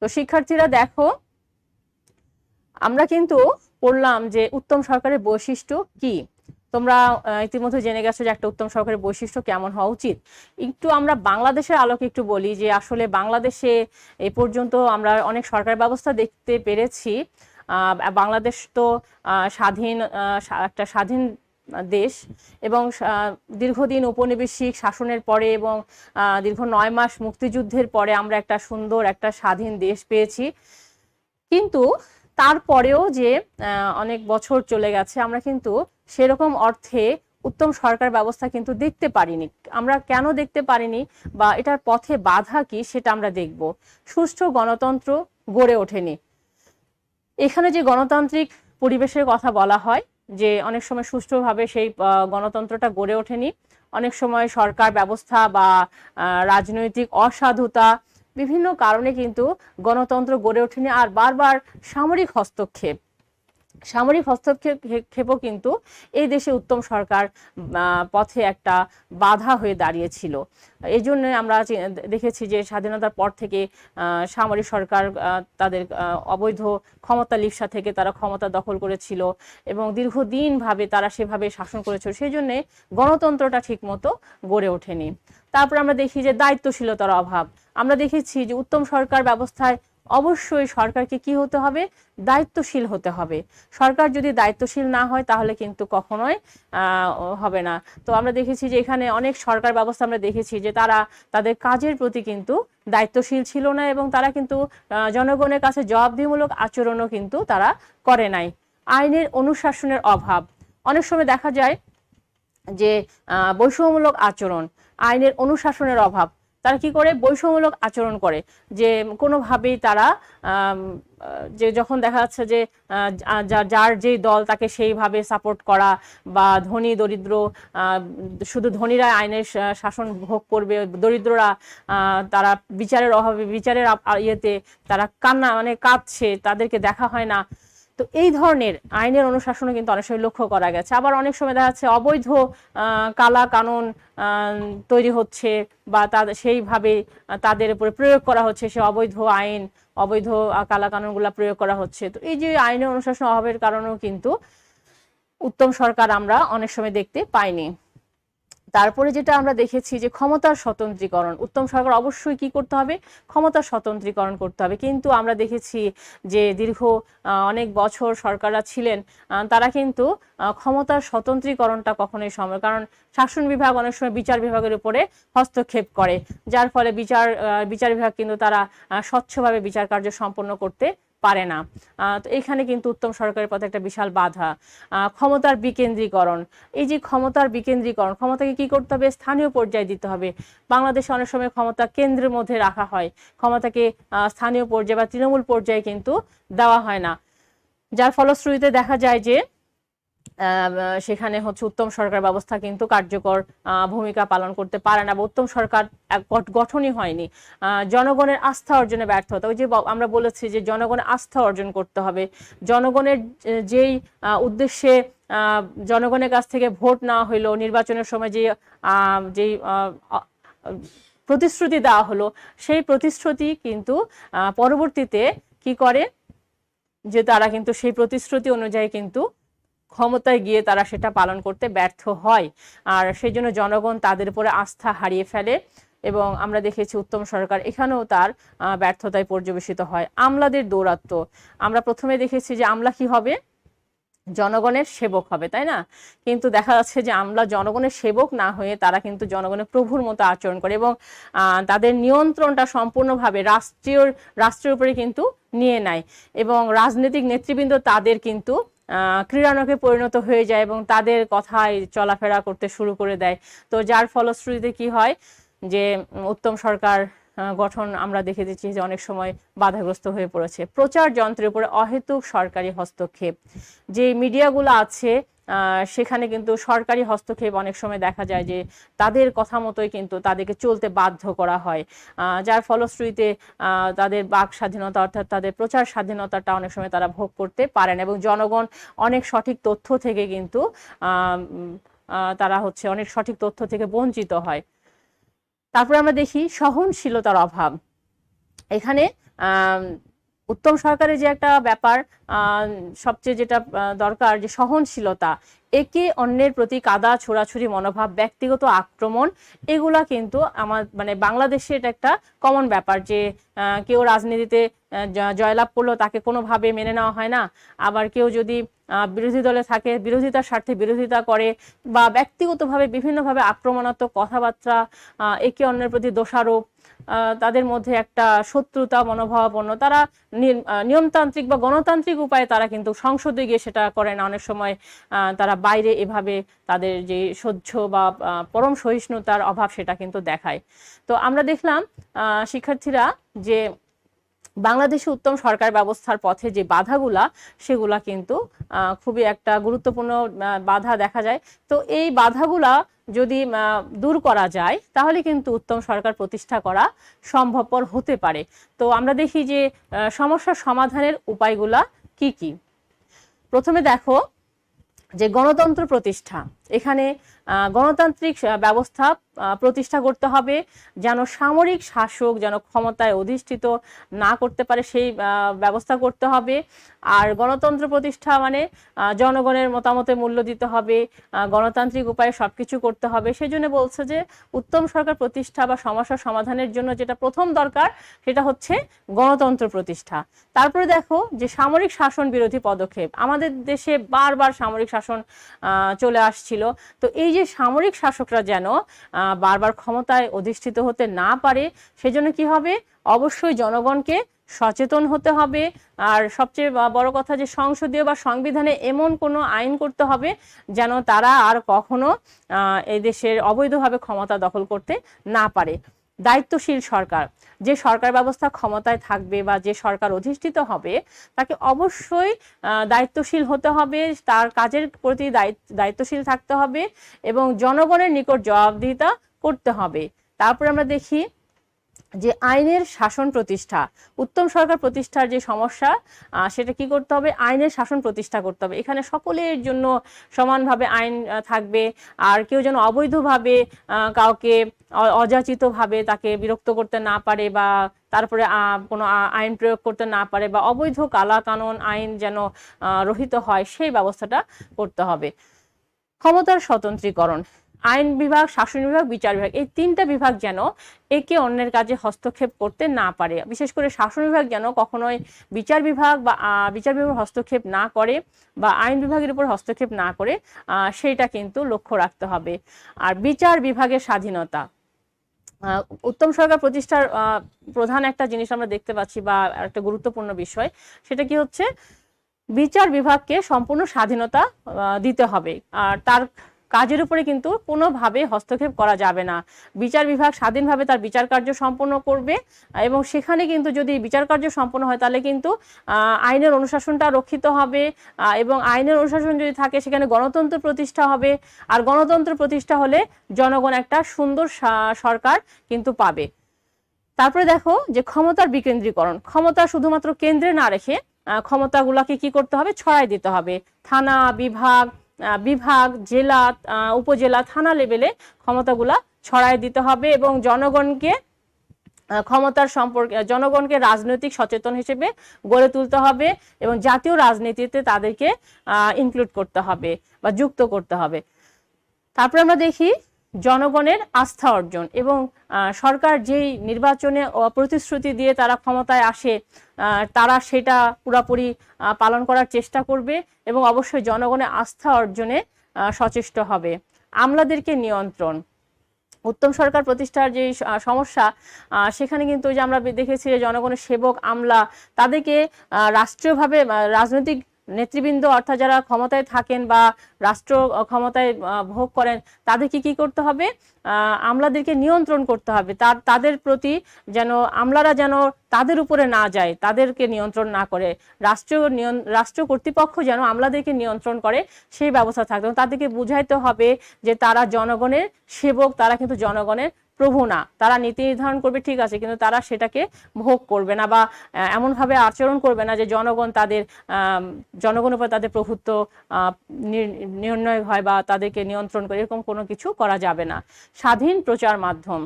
তো শিক্ষার্থীরা দেখো, আমরা কিন্তু পড়লাম যে উত্তম সরকারের বৈশিষ্ট্য কি। তোমরা ইতিমধ্যে জেনে গেছো যে একটা উত্তম সরকারের বৈশিষ্ট্য কেমন হওয়া উচিত। একটু আমরা বাংলাদেশের আলোকে একটু বলি যে আসলে বাংলাদেশে এই পর্যন্ত আমরা অনেক সরকার ব্যবস্থা দেখতে পেরেছি, বাংলাদেশ তো স্বাধীন একটা স্বাধীন দেশ, এবং দীর্ঘদিন উপনিবেশিক শাসনের পরে এবং দীর্ঘ 9 মাস মুক্তিযুদ্ধের পরে আমরা একটা সুন্দর একটা স্বাধীন দেশ পেয়েছি। কিন্তু তারপরেও যে অনেক বছর চলে গেছে, আমরা কিন্তু সেরকম অর্থে উত্তম সরকার ব্যবস্থা কিন্তু দেখতে পারিনি। আমরা কেন দেখতে পারিনি বা এটার পথে বাধা কি সেটা আমরা দেখব। সুষ্ঠু গণতন্ত্র গড়ে ওঠেনি। এখানে যে গণতান্ত্রিক পরিবেশের কথা বলা হয়, যে অনেক সময় সুষ্ঠুভাবে সেই গণতন্ত্রটা গড়ে ওঠেনি। অনেক সময় সরকার ব্যবস্থা বা রাজনৈতিক অসাধুতা, বিভিন্ন কারণে কিন্তু গণতন্ত্র গড়ে ওঠেনি। আর বারবার সামরিক হস্তক্ষেপও কিন্তু এই দেশে উত্তম সরকার পথে একটা বাধা হয়ে দাঁড়িয়েছিল। এই জন্য আমরা দেখেছি যে স্বাধীনতার পর থেকে সামরিক সরকার তাদের অবৈধ ক্ষমতা লিপ্সা থেকে তারা ক্ষমতা দখল করেছিল এবং দীর্ঘদিনভাবে তারা সেভাবে শাসন করেছিল। সেই জন্যে গণতন্ত্রটা ঠিকমতো গড়ে ওঠেনি। তারপর আমরা দেখি যে দায়িত্বশীলতার অভাব। আমরা দেখেছি যে উত্তম সরকার ব্যবস্থায় অবশ্যই সরকারকে কি হতে হবে, দায়িত্বশীল হতে হবে। সরকার যদি দায়িত্বশীল না হয় তাহলে কিন্তু কখনোই হবে না। তো আমরা দেখেছি যে এখানে অনেক সরকার ব্যবস্থা আমরা দেখেছি যে তারা তাদের কাজের প্রতি কিন্তু দায়িত্বশীল ছিল না, এবং তারা কিন্তু জনগণের কাছে জবাবদিহিমূলক আচরণও কিন্তু তারা করে নাই। আইনের অনুশাসনের অভাব। অনেক সময় দেখা যায় যে বৈষম্যমূলক আচরণ, আইনের অনুশাসনের অভাব। তারা কি করে, বৈষম্যমূলক আচরণ করে, যে কোনোভাবেই তারা যে যখন দেখা যাচ্ছে যে যার যেই দল তাকে সেইভাবে সাপোর্ট করা, বা ধনী দরিদ্র শুধু ধনীরা আইনের শাসন ভোগ করবে, দরিদ্ররা তারা বিচারের অভাবে বিচারের ইয়েতে তারা কাঁদছে, তাদেরকে দেখা হয় না। তো এই ধরনের আইনের অনুশাসনও কিন্তু অনেক সময় লক্ষ্য করা গেছে। আবার অনেক সময় দেখা যাচ্ছে অবৈধ কালা কানুন তৈরি হচ্ছে, বা তাদের সেইভাবে তাদের উপরে প্রয়োগ করা হচ্ছে, সে অবৈধ আইন, অবৈধ কালা কানুনগুলা প্রয়োগ করা হচ্ছে। তো এই যে আইনের অনুশাসন অভাবের কারণেও কিন্তু উত্তম সরকার আমরা অনেক সময় দেখতে পাইনি। তারপরে যেটা আমরা দেখেছি যে ক্ষমতার স্বতন্ত্রীকরণ। উত্তম সরকার অবশ্যই কি করতে হবে, ক্ষমতার স্বতন্ত্রীকরণ করতে হবে। কিন্তু আমরা দেখেছি যে দীর্ঘ অনেক বছর সরকাররা ছিলেন, তারা কিন্তু ক্ষমতার স্বতন্ত্রীকরণটা কখনোই সম্ভব, কারণ শাসন বিভাগ অনেক সময় বিচার বিভাগের উপরে হস্তক্ষেপ করে, যার ফলে বিচার বিভাগ কিন্তু তারা স্বচ্ছভাবে বিচার কার্য সম্পন্ন করতে পারে না। তো এখানে কিন্তু উত্তম সরকারের পথে একটা বিশাল বাধা। ক্ষমতার বিকেন্দ্রীকরণ। এই যে ক্ষমতার বিকেন্দ্রীকরণ, ক্ষমতাকে কি করতে হবে, স্থানীয় পর্যায়ে দিতে হবে। বাংলাদেশে অনেক সময় ক্ষমতা কেন্দ্রের মধ্যে রাখা হয়, ক্ষমতাকে স্থানীয় পর্যায়ে বা তৃণমূল পর্যায়ে কিন্তু দেওয়া হয় না, যার ফলশ্রুতিতে দেখা যায় যে সেখানে হচ্ছে উত্তম সরকার ব্যবস্থা কিন্তু কার্যকর ভূমিকা পালন করতে পারে না, বা উত্তম সরকার গঠনই হয়নি। জনগণের আস্থা অর্জনে ব্যর্থতা। ওই যে আমরা বলেছি যে জনগণের আস্থা অর্জন করতে হবে। জনগণের যেই উদ্দেশ্যে জনগণের কাছ থেকে ভোট নেওয়া হইলো, নির্বাচনের সময় যেই প্রতিশ্রুতি দেওয়া হলো, সেই প্রতিশ্রুতি কিন্তু পরবর্তীতে কি করে, যে তারা কিন্তু সেই প্রতিশ্রুতি অনুযায়ী কিন্তু ক্ষমতায় গিয়ে তারা সেটা পালন করতে ব্যর্থ হয়, আর সেই জন্য জনগণ তাদের উপরে আস্থা হারিয়ে ফেলে। এবং আমরা দেখেছি উত্তম সরকার এখানেও তার ব্যর্থতায় পর্যবেসিত হয়। আমলাদের দৌরাত্ম্য। আমরা প্রথমে দেখেছি যে আমলা কি হবে, জনগণের সেবক হবে, তাই না? কিন্তু দেখা যাচ্ছে যে আমলা জনগণের সেবক না হয়ে তারা কিন্তু জনগণের প্রভুর মতো আচরণ করে, এবং তাদের নিয়ন্ত্রণটা সম্পূর্ণভাবে রাষ্ট্রের উপরে কিন্তু নিয়ে নেয়, এবং রাজনৈতিক নেতৃবৃন্দ তাদের কিন্তু ক্রীড়ানকে পরিণত হয়ে যায় এবং তাদের কথায় চলাফেরা করতে শুরু করে দেয়। তো যার ফলশ্রুতিতে কি হয়, যে উত্তম সরকার গঠন আমরা দেখে দিচ্ছি যে অনেক সময় বাধাগ্রস্ত হয়ে পড়েছে। প্রচার যন্ত্রের উপরে অহেতুক সরকারি হস্তক্ষেপ। যে মিডিয়াগুলো আছে সেখানে কিন্তু সরকারি হস্তক্ষেপ অনেক সময় দেখা যায় যে তাদের কথা মতোই কিন্তু তাদেরকে চলতে বাধ্য করা হয়, যার ফলশ্রুতিতে তাদের বাক স্বাধীনতা অর্থাৎ তাদের প্রচার স্বাধীনতাটা অনেক সময় তারা ভোগ করতে পারেন, এবং জনগণ অনেক সঠিক তথ্য থেকে কিন্তু তারা হচ্ছে অনেক সঠিক তথ্য থেকে বঞ্চিত হয়। তারপরে আমরা দেখি সহনশীলতার অভাব। এখানে উত্তম সরকারের যে একটা ব্যাপার সবচেয়ে যেটা দরকার, যে সহনশীলতা। একে অন্যের প্রতি কাদা ছোড়াছুড়ি মনোভাব, ব্যক্তিগত আক্রমণ, এগুলা কিন্তু আমার মানে বাংলাদেশে এটা একটা কমন ব্যাপার যে কেউ রাজনীতিতে জয়লাভ করলো তাকে কোনোভাবে মেনে নেওয়া হয় না। আবার কেউ যদি বিরোধী দলে থাকে বিরোধিতার স্বার্থে বিরোধিতা করে বা ব্যক্তিগতভাবে বিভিন্নভাবে আক্রমণাত্মক কথাবার্তা, একে অন্যের প্রতি দোষারোপ, তাদের মধ্যে একটা শত্রুতা মনোভাবাপন্ন, তারা নিয়মতান্ত্রিক বা গণতান্ত্রিক উপায়ে তারা কিন্তু সংসদে গিয়ে সেটা করে না, অনেক সময় তারা বাইরে এভাবে তাদের যে সহ্য বা পরম সহিষ্ণুতার অভাব সেটা কিন্তু দেখায়। তো আমরা দেখলাম শিক্ষার্থীরা যে বাংলাদেশে উত্তম সরকার ব্যবস্থার পথে যে বাধাগুলা সেগুলা কিন্তু খুবই একটা গুরুত্বপূর্ণ বাধা দেখা যায়। তো এই বাধাগুলা যদি দূর করা যায় তাহলে কিন্তু উত্তম সরকার প্রতিষ্ঠা করা সম্ভবপর হতে পারে। তো আমরা দেখি যে সমস্যার সমাধানের উপায়গুলা কি কি। প্রথমে দেখো যে গণতন্ত্র প্রতিষ্ঠা, এখানে গণতান্ত্রিক ব্যবস্থা প্রতিষ্ঠা করতে হবে, যেন সামরিক শাসক যেন ক্ষমতায় অধিষ্ঠিত না করতে পারে সেই ব্যবস্থা করতে হবে। আর গণতন্ত্র প্রতিষ্ঠা মানে জনগণের মতামতে মূল্য দিতে হবে, গণতান্ত্রিক উপায়ে সবকিছু করতে হবে। সেই জন্য বলছে যে উত্তম সরকার প্রতিষ্ঠা বা সমস্যা সমাধানের জন্য যেটা প্রথম দরকার সেটা হচ্ছে গণতন্ত্র প্রতিষ্ঠা। তারপরে দেখো যে সামরিক শাসন বিরোধী পদক্ষেপ, আমাদের দেশে বারবার সামরিক শাসন চলে আসছিল। তো এই যে সামরিক শাসকরা যেন বারবার ক্ষমতায় অধিষ্ঠিত হতে না পারে সেজন্য কি হবে, অবশ্যই জনগণকে সচেতন হতে হবে। আর সবচেয়ে বড় কথা যে সংসদীয় বা সংবিধানে এমন কোনো আইন করতে হবে যেন তারা আর কখনো এই দেশের অবৈধভাবে ক্ষমতা দখল করতে না পারে। দায়িত্বশীল সরকার, যে সরকার ব্যবস্থা ক্ষমতায় থাকবে বা যে সরকার অধিষ্ঠিত হবে তাকে অবশ্যই দায়িত্বশীল হতে হবে, তার কাজের প্রতি দায়িত্বশীল থাকতে হবে এবং জনগণের নিকট জবাবদিহিতা করতে হবে। তারপরে আমরা দেখি যে আইনের শাসন প্রতিষ্ঠা, উত্তম সরকার প্রতিষ্ঠার যে সমস্যা সেটা কি করতে হবে, আইনের শাসন প্রতিষ্ঠা করতে হবে। এখানে সকলের জন্য সমানভাবে আইন থাকবে, আর কেউ যেন অবৈধভাবে কাউকে অযাচিতভাবে তাকে বিরক্ত করতে না পারে বা তারপরে কোনো আইন প্রয়োগ করতে না পারে বা অবৈধ কালা কানুন আইন যেন রহিত হয় সেই ব্যবস্থাটা করতে হবে। ক্ষমতার স্বতন্ত্রীকরণ, আইন বিভাগ, শাসন বিভাগ, বিচার বিভাগ, এই তিনটা বিভাগ যেন একে অন্যের কাজে হস্তক্ষেপ করতে না পারে। বিশেষ করে শাসন বিভাগ যেন কখনোই বিচার বিভাগ বা বিচার বিভাগ হস্তক্ষেপ না করে বা আইন বিভাগের উপর হস্তক্ষেপ না করে, সেইটা কিন্তু লক্ষ্য রাখতে হবে। আর বিচার বিভাগের স্বাধীনতা, উত্তম সরকার প্রতিষ্ঠার প্রধান একটা জিনিস আমরা দেখতে পাচ্ছি বা একটা গুরুত্বপূর্ণ বিষয় সেটা কি হচ্ছে, বিচার বিভাগকে সম্পূর্ণ স্বাধীনতা দিতে হবে। আর তার কাজের উপরে কিন্তু কোনোভাবে হস্তক্ষেপ করা যাবে না। বিচার বিভাগ স্বাধীনভাবে তার বিচার কার্য সম্পন্ন করবে এবং সেখানে কিন্তু যদি বিচার কার্য সম্পন্ন হয় তাহলে কিন্তু আইনের অনুশাসনটা রক্ষিত হবে এবং আইনের অনুশাসন যদি থাকে সেখানে গণতন্ত্র প্রতিষ্ঠা হবে। আর গণতন্ত্র প্রতিষ্ঠা হলে জনগণ একটা সুন্দর সরকার কিন্তু পাবে। তারপরে দেখো যে ক্ষমতার বিকেন্দ্রীকরণ, ক্ষমতা শুধুমাত্র কেন্দ্রে না রেখে ক্ষমতাগুলোকে কি করতে হবে, ছড়াই দিতে হবে। থানা, বিভাগ, জেলা, উপজেলা, থানা লেভেলে ক্ষমতাগুলা ছড়াই দিতে হবে এবং জনগণকে ক্ষমতার সম্পর্কে জনগণকে রাজনৈতিক সচেতন হিসেবে গড়ে তুলতে হবে এবং জাতীয় রাজনীতিতে তাদেরকে ইনক্লুড করতে হবে বা যুক্ত করতে হবে। তারপরে আমরা দেখি জনগণের আস্থা অর্জন, এবং সরকার যেই নির্বাচনে প্রতিশ্রুতি দিয়ে তারা ক্ষমতায় আসে তারা সেটা পুরোপুরি পালন করার চেষ্টা করবে এবং অবশ্যই জনগণের আস্থা অর্জনে সচেষ্ট হবে। আমলাদেরকে নিয়ন্ত্রণ, উত্তম সরকার প্রতিষ্ঠার যে সমস্যা সেখানে কিন্তু যে আমরা দেখেছি যে জনগণের সেবক আমলা তাদেরকে রাষ্ট্রীয়ভাবে রাজনৈতিক নেতৃবৃন্দ অর্থাৎ যারা ক্ষমতায় থাকেন বা রাষ্ট্র ক্ষমতায় ভোগ করেন তাদেরকে কি করতে হবে, আমলাদেরকে নিয়ন্ত্রণ করতে হবে। তাদের প্রতি যেন আমলারা যেন তাদের উপরে না যায়, তাদেরকে নিয়ন্ত্রণ না করে, রাষ্ট্র কর্তৃপক্ষ যেন আমলাদেরকে নিয়ন্ত্রণ করে সেই ব্যবস্থা থাকবে। তাদেরকে বুঝাইতে হবে যে তারা জনগণের সেবক, তারা কিন্তু জনগণের প্রভু না। তারা নীতি নির্ধারণ করবে ঠিক আছে, কিন্তু তারা সেটাকে ভোগ করবে না বা এমনভাবে আচরণ করবে না যে জনগণের উপর তাদের প্রভুত্ব নির্ণয় হয় বা তাদেরকে নিয়ন্ত্রণ করে, এরকম কোনো কিছু করা যাবে না। স্বাধীন প্রচার মাধ্যম,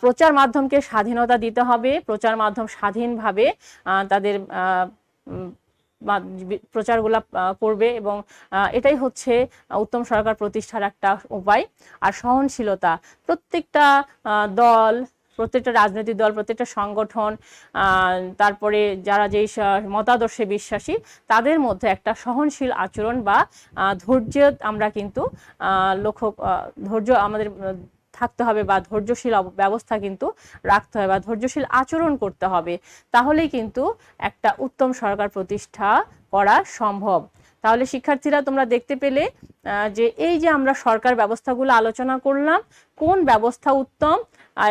প্রচার মাধ্যমকে স্বাধীনতা দিতে হবে। প্রচার মাধ্যম স্বাধীনভাবে তাদের প্রচারগুলা করবে এবং এটাই হচ্ছে উত্তম সরকার প্রতিষ্ঠার একটা উপায়। আর সহনশীলতা, প্রত্যেকটা দল, প্রত্যেকটা রাজনৈতিক দল, প্রত্যেকটা সংগঠন, তারপরে যারা যেই মতাদর্শে বিশ্বাসী তাদের মধ্যে একটা সহনশীল আচরণ বা ধৈর্য আমরা কিন্তু ধৈর্য আমাদের থাকতে হবে বা ধৈর্যশীল ব্যবস্থা কিন্তু রাখতে হবে বা ধৈর্যশীল আচরণ করতে হবে, তাহলেই কিন্তু একটা উত্তম সরকার প্রতিষ্ঠা করা সম্ভব। তাহলে শিক্ষার্থীরা তোমরা দেখতে পেলে যে এই যে আমরা সরকার ব্যবস্থাগুলো আলোচনা করলাম, কোন ব্যবস্থা উত্তম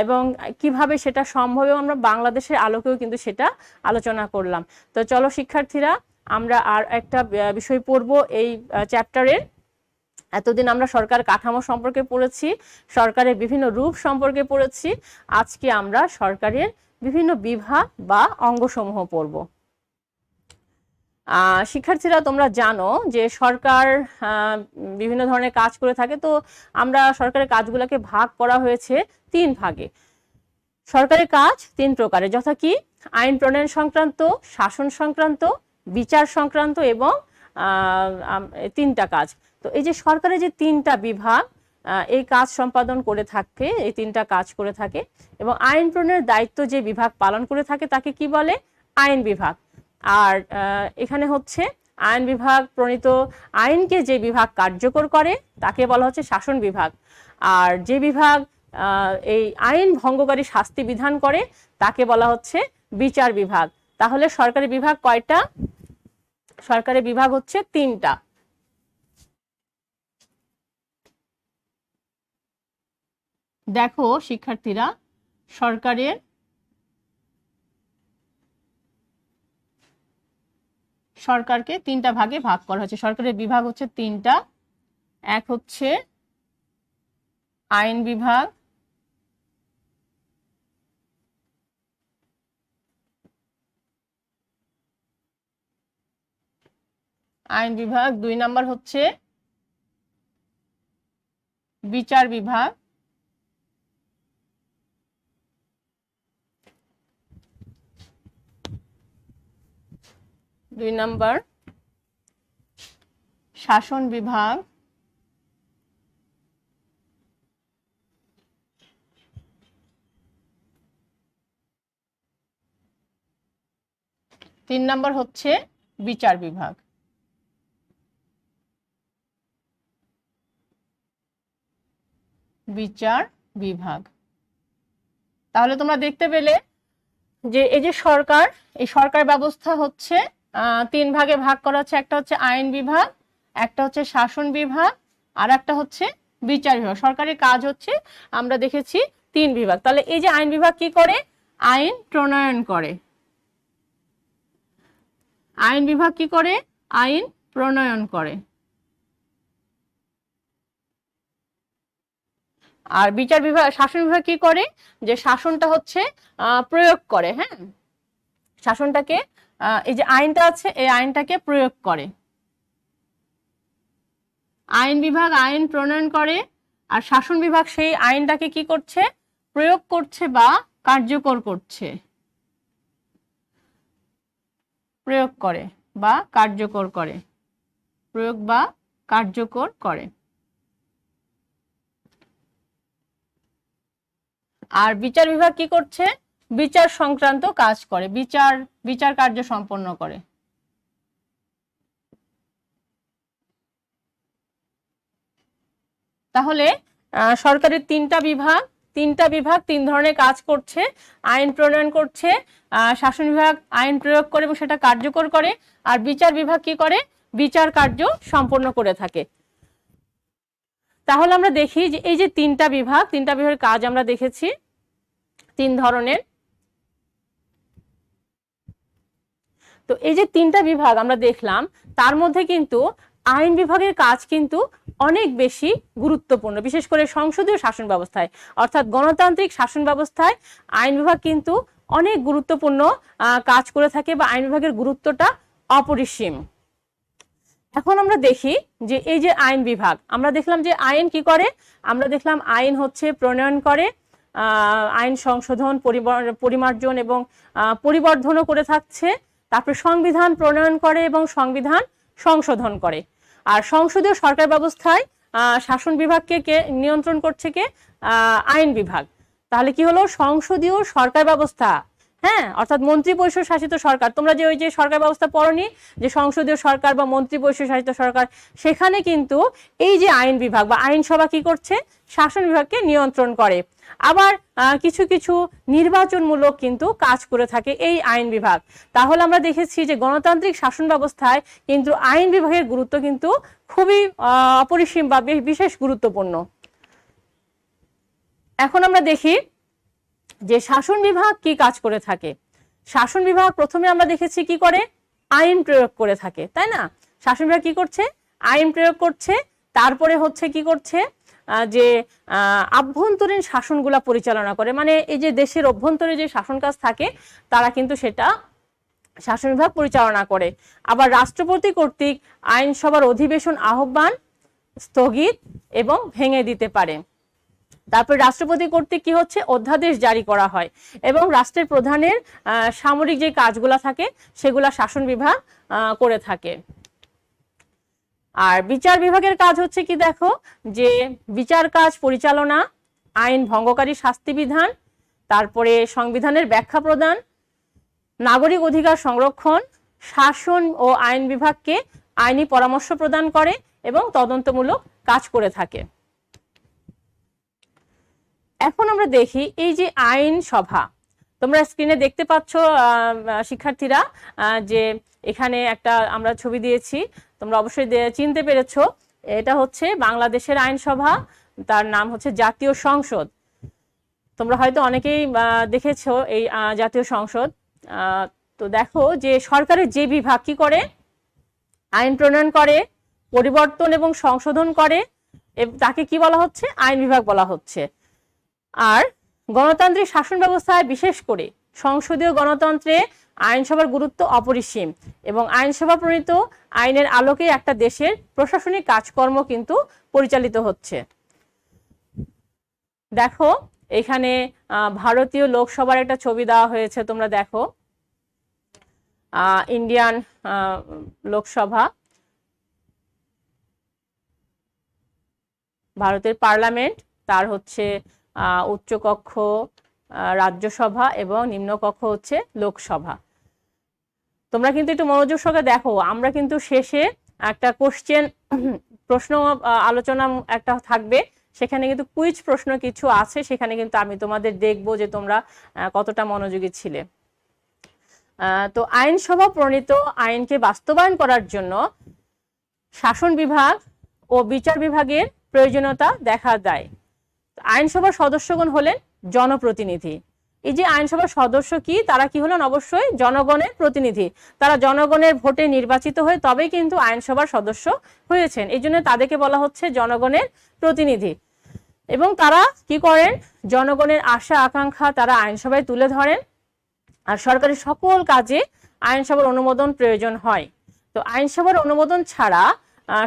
এবং কিভাবে সেটা সম্ভব, এবং আমরা বাংলাদেশের আলোকেও কিন্তু সেটা আলোচনা করলাম। তো চলো শিক্ষার্থীরা, আমরা আর একটা বিষয় পড়ব এই চ্যাপ্টারের। এতদিন আমরা সরকার কাঠামো সম্পর্কে পড়েছি, সরকারের বিভিন্ন রূপ সম্পর্কে পড়েছি, আজকে আমরা সরকারের বিভিন্ন বিভাগ বা অঙ্গসমূহ পড়ব। শিক্ষার্থীরা তোমরা জানো যে সরকার বিভিন্ন ধরনের কাজ করে থাকে। তো আমরা সরকারের কাজগুলোকে ভাগ করা হয়েছে 3 ভাগে। সরকারের কাজ 3 প্রকারের, যথা কি আইন প্রণয়ন সংক্রান্ত, শাসন সংক্রান্ত, বিচার সংক্রান্ত এবং 3টা কাজ। তো এই যে সরকারের যে 3টা বিভাগ এই কাজ সম্পাদন করে থাকে, এই 3টা কাজ করে থাকে, এবং আইন প্রণয়নের দায়িত্ব যে বিভাগ পালন করে থাকে তাকে কি বলে? আইন বিভাগ। আর এখানে হচ্ছে আইন বিভাগ প্রণীত আইনকে যে বিভাগ কার্যকর করে তাকে বলা হচ্ছে শাসন বিভাগ। আর যে বিভাগ এই আইন ভঙ্গকারী শাস্তি বিধান করে তাকে বলা হচ্ছে বিচার বিভাগ। তাহলে সরকারি বিভাগ কয়টা? সরকারি বিভাগ হচ্ছে 3টা। দেখো শিক্ষার্থীরা, সরকারকে 3টা ভাগে ভাগ করা হয়েছে। সরকারের বিভাগ হচ্ছে 3টা। এক হচ্ছে আইন বিভাগ, আইন বিভাগ। 2 নাম্বার হচ্ছে বিচার বিভাগ। 2 নাম্বার শাসন বিভাগ। 3 নাম্বার হচ্ছে বিচার বিভাগ। বিচার বিভাগ। তাহলে তোমরা দেখতে পেলে যে এই যে সরকার, এই সরকার ব্যবস্থা হচ্ছে 3 ভাগে ভাগ করা হচ্ছে। একটা হচ্ছে আইন বিভাগ, একটা হচ্ছে শাসন বিভাগ, আর একটা হচ্ছে বিচার বিভাগ। সরকারের কাজ হচ্ছে আমরা দেখেছি 3 বিভাগ। তাহলে এই যে আইন বিভাগ কি করে? আইন প্রণয়ন করে। আইন বিভাগ কি করে? আইন প্রণয়ন করে। আর বিচার বিভাগ, শাসন বিভাগ কি করে? যে শাসনটা হচ্ছে প্রয়োগ করে। হ্যাঁ, শাসনটাকে এই যে আইনটা আছে এই আইনটাকে প্রয়োগ করে। আইন বিভাগ আইন প্রণয়ন করে, আর শাসন বিভাগ সেই আইনটাকে কি করছে? প্রয়োগ করছে বা কার্যকর করছে। প্রয়োগ করে বা কার্যকর করে। প্রয়োগ বা কার্যকর করে। আর বিচার বিভাগ কি করছে? বিচার সংক্রান্ত কাজ করে, বিচার কার্য সম্পন্ন করে। তাহলে সরকারের 3টা বিভাগ, 3 ধরনের কাজ করছে। আইন প্রণয়ন করছে, শাসন বিভাগ আইন প্রয়োগ করে এবং সেটা কার্যকর করে, আর বিচার বিভাগ কি করে? বিচার কার্য সম্পন্ন করে থাকে। তাহলে আমরা দেখি যে এই যে 3টা বিভাগের কাজ আমরা দেখেছি 3 ধরনের। তো এই যে 3টা বিভাগ আমরা দেখলাম, তার মধ্যে কিন্তু আইন বিভাগের কাজ কিন্তু অনেক বেশি গুরুত্বপূর্ণ, বিশেষ করে সংসদীয় শাসন ব্যবস্থায়, অর্থাৎ গণতান্ত্রিক শাসন ব্যবস্থায় আইন বিভাগ কিন্তু অনেক গুরুত্বপূর্ণ কাজ করে থাকে বা আইন বিভাগের গুরুত্বটা অপরিসীম। এখন আমরা দেখি যে এই যে আইন বিভাগ, আমরা দেখলাম যে আইন কি করে? আমরা দেখলাম আইন হচ্ছে প্রণয়ন করে, আইন সংশোধন, পরিমার্জন এবং পরিবর্ধনও করে থাকছে। তারপরে সংবিধান প্রণয়ন করে এবং সংবিধান সংশোধন করে। আর সংসদীয় সরকার ব্যবস্থায় শাসন বিভাগকে কে নিয়ন্ত্রণ করছে? কে? আইন বিভাগ। তাহলে কি হলো? সংসদীয় সরকার ব্যবস্থা, হ্যাঁ, অর্থাৎ মন্ত্রী পরিষদ শাসিত সরকার। তোমরা যে ওই যে সরকার ব্যবস্থা পড়নি, যে সংসদীয় সরকার বা মন্ত্রী পরিষদ শাসিত সরকার, সেখানে কিন্তু এই যে আইন বিভাগ বা আইনসভা কি করছে? শাসন বিভাগকে নিয়ন্ত্রণ করে। আবার কিছু কিছু নির্বাচনমূলক কিন্তু কাজ করে থাকে এই আইন বিভাগ। তাহলে আমরা দেখেছি যে গণতান্ত্রিক শাসন ব্যবস্থায় কিন্তু আইন বিভাগের গুরুত্ব কিন্তু খুবই অপরিসীম বা বিশেষ গুরুত্বপূর্ণ। এখন আমরা দেখি যে শাসন বিভাগ কি কাজ করে থাকে। শাসন বিভাগ প্রথমে আমরা দেখেছি কি করে? আইন প্রয়োগ করে থাকে, তাই না? শাসন বিভাগ কি করছে? আইন প্রয়োগ করছে। তারপরে হচ্ছে কি করছে? যে আভ্যন্তরীণ শাসনগুলা পরিচালনা করে, মানে এই যে দেশের অভ্যন্তরে যে শাসন কাজ থাকে তারা কিন্তু সেটা শাসন বিভাগ পরিচালনা করে। আবার রাষ্ট্রপতি কর্তৃক আইনসভার অধিবেশন আহ্বান, স্থগিত এবং ভেঙে দিতে পারে। তারপর রাষ্ট্রপতি কর্তৃক কি হচ্ছে? অধ্যাদেশ জারি করা হয় এবং রাষ্ট্রের প্রধানের সামরিক যে কাজগুলা থাকে সেগুলা শাসন বিভাগ করে থাকে। আর বিচার বিভাগের কাজ হচ্ছে কি? দেখো, যে বিচার কাজ পরিচালনা, আইন ভঙ্গকারী শাস্তি বিধান, তারপরে সংবিধানের ব্যাখ্যা প্রদান, নাগরিক অধিকার সংরক্ষণ, শাসন ও আইন বিভাগকে আইনি পরামর্শ প্রদান করে এবং তদন্তমূলক কাজ করে থাকে। এখন আমরা দেখি এই যে আইন সভা, তোমরা স্ক্রিনে দেখতে পাচ্ছ শিক্ষার্থীরা, যে এখানে একটা আমরা ছবি দিয়েছি, তোমরা অবশ্যই চিনতে পেরেছো। এটা হচ্ছে বাংলাদেশের আইনসভা, তার নাম হচ্ছে জাতীয় সংসদ। তোমরা হয়তো অনেকেই দেখেছো এই জাতীয় সংসদ। তো দেখো যে সরকারের যে বিভাগ কি করে? আইন প্রণয়ন করে, পরিবর্তন এবং সংশোধন করে, তাকে কি বলা হচ্ছে? আইন বিভাগ বলা হচ্ছে। আর গণতান্ত্রিক শাসন ব্যবস্থায় বিশেষ করে সংসদীয় গণতন্ত্রে আইনসভার গুরুত্ব অপরিসীম এবং আইনসভা প্রণীত আইনের আলোকে একটা দেশের প্রশাসনিক কাজকর্ম কিন্তু পরিচালিত হচ্ছে। দেখো এখানে ভারতীয় লোকসভার একটা ছবি দেওয়া হয়েছে, তোমরা দেখো ইন্ডিয়ান লোকসভা, ভারতের পার্লামেন্ট, তার হচ্ছে উচ্চকক্ষ রাজ্যসভা এবং নিম্নকক্ষ হচ্ছে লোকসভা। তোমরা কিন্তু একটু মনোযোগ সহকারে দেখো, আমরা কিন্তু শেষে একটা প্রশ্ন আলোচনা একটা থাকবে, সেখানে কিন্তু কুইজ প্রশ্ন কিছু আছে, সেখানে কিন্তু আমি তোমাদের দেখবো যে তোমরা কতটা মনোযোগী ছিলে। তো আইনসভা প্রণীত আইনকে বাস্তবায়ন করার জন্য শাসন বিভাগ ও বিচার বিভাগের প্রয়োজনীয়তা দেখা দেয়। আইনসভার সদস্যগণ হলেন জনপ্রতিনিধি। এই যে আইনসভার সদস্য কি? তারা কি হলেন? অবশ্যই জনগণের প্রতিনিধি। তারা জনগণের ভোটে নির্বাচিত হয়ে তবেই কিন্তু আইনসভার সদস্য হয়েছেন, এই জন্য তাদেরকে বলা হচ্ছে জনগণের প্রতিনিধি। এবং তারা কি করেন? জনগণের আশা আকাঙ্ক্ষা তারা আইনসভায় তুলে ধরেন। আর সরকারি সকল কাজে আইনসভার অনুমোদন প্রয়োজন হয়। তো আইনসভার অনুমোদন ছাড়া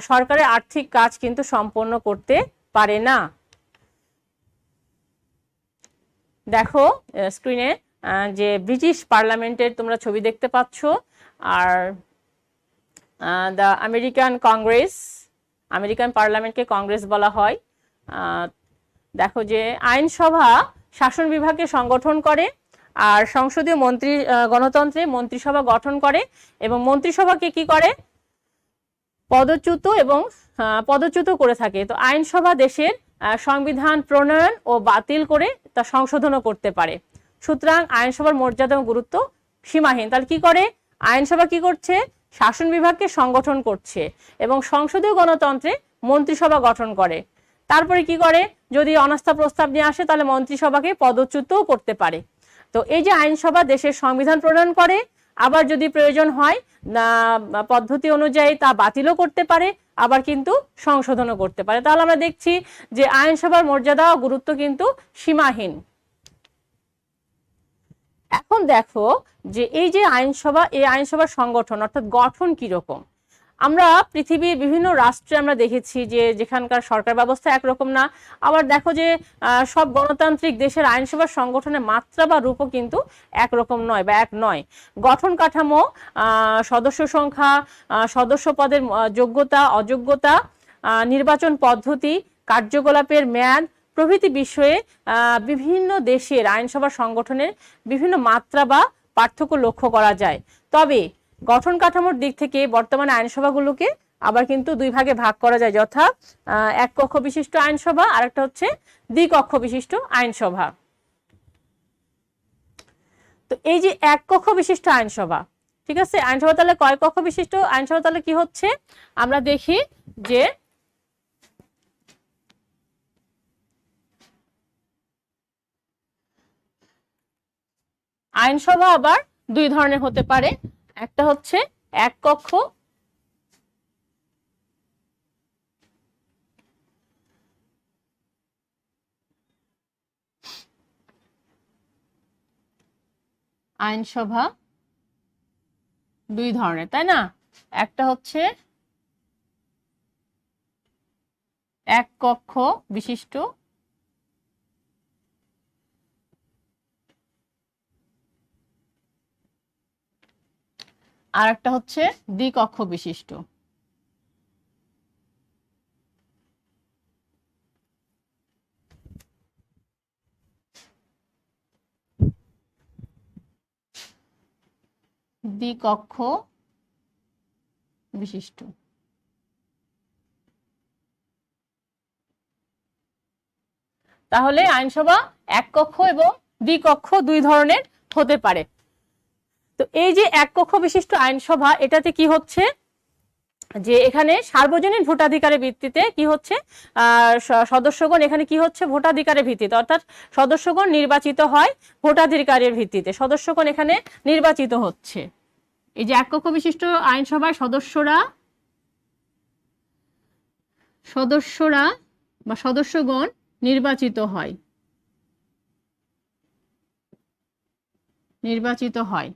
সরকারের আর্থিক কাজ কিন্তু সম্পন্ন করতে পারে না। দেখো স্ক্রিনে যে ব্রিটিশ পার্লামেন্টের তোমরা ছবি দেখতে পাচ্ছ, আর দ্য আমেরিকান কংগ্রেস, আমেরিকান পার্লামেন্টকে কংগ্রেস বলা হয়। দেখো যে আইনসভা শাসন বিভাগকে সংগঠন করে, আর সংসদীয় গণতন্ত্রে মন্ত্রিসভা গঠন করে এবং মন্ত্রিসভাকে কি করে? পদচ্যুত করে থাকে। তো আইনসভা দেশের সংবিধান প্রণয়ন ও বাতিল করে তা সংশোধনও করতে পারে। সুতরাং আইনসভার মর্যাদা এবং গুরুত্ব সীমাহীন। তাহলে কি করে? আইনসভা কি করছে? শাসন বিভাগকে সংগঠন করছে এবং সংসদীয় গণতন্ত্রে মন্ত্রিসভা গঠন করে। তারপরে কি করে? যদি অনাস্থা প্রস্তাব নিয়ে আসে তাহলে মন্ত্রিসভাকে পদচ্যুতও করতে পারে। তো এই যে আইনসভা দেশের সংবিধান প্রণয়ন করে, আবার যদি প্রয়োজন হয় পদ্ধতি অনুযায়ী তা বাতিলও করতে পারে, আবার কিন্তু সংশোধনও করতে পারে। তাহলে আমরা দেখছি যে আইনসভার মর্যাদা ও গুরুত্ব কিন্তু সীমাহীন। এখন দেখো যে এই যে আইনসভা, এই আইনসভার সংগঠন অর্থাৎ গঠন কিরকম। আমরা পৃথিবীর বিভিন্ন রাষ্ট্রে আমরা দেখেছি যে যেখানকার সরকার ব্যবস্থা একরকম না, আবার দেখো যে সব গণতান্ত্রিক দেশের আইনসভা সংগঠনের মাত্রা বা রূপও কিন্তু একরকম নয় বা এক নয়। গঠন কাঠামো, সদস্য সংখ্যা, সদস্য পদের যোগ্যতা অযোগ্যতা, নির্বাচন পদ্ধতি, কার্যকলাপের মেয়াদ প্রভৃতি বিষয়ে বিভিন্ন দেশের আইনসভা সংগঠনের বিভিন্ন মাত্রা বা পার্থক্য লক্ষ্য করা যায়। তবে গঠন কাঠামোর দিক থেকে বর্তমানে আইনসভাগুলোকে আবার কিন্তু দুই ভাগে ভাগ করা যায়, যথা এক কক্ষ বিশিষ্ট আইনসভা আর একটা হচ্ছে দ্বিকক্ষ বিশিষ্ট আইনসভা। তো এই যে এক কক্ষ বিশিষ্ট আইনসভা, ঠিক আছে, আইনসভা তাহলে কয় কক্ষ বিশিষ্ট আইনসভা তাহলে কি হচ্ছে, আমরা দেখি যে আইনসভা আবার দুই ধরনের হতে পারে। একটা হচ্ছে এক কক্ষ আইনসভা, দুই ধরনের, তাই না? একটা হচ্ছে এক কক্ষ বিশিষ্ট আর একটা হচ্ছে দ্বিকক্ষ বিশিষ্ট। দ্বিকক্ষ বিশিষ্ট। তাহলে আইনসভা এক কক্ষ এবং দ্বিকক্ষ দুই ধরনের হতে পারে। তো এই যে এক কক্ষ বিশিষ্ট আইনসভা, এটাতে কি হচ্ছে যে এখানে সার্বজনীন ভোটাধিকারের ভিত্তিতে কি হচ্ছে, সদস্যগণ এখানে কি হচ্ছে, ভোটাধিকারের ভিত্তিতে, অর্থাৎ সদস্যগণ নির্বাচিত হয় ভোটাধিকারের ভিত্তিতে, সদস্যগণ এখানে নির্বাচিত হচ্ছে। এই যে এক কক্ষ বিশিষ্ট আইনসভার সদস্যরা বা সদস্যগণ নির্বাচিত হয়।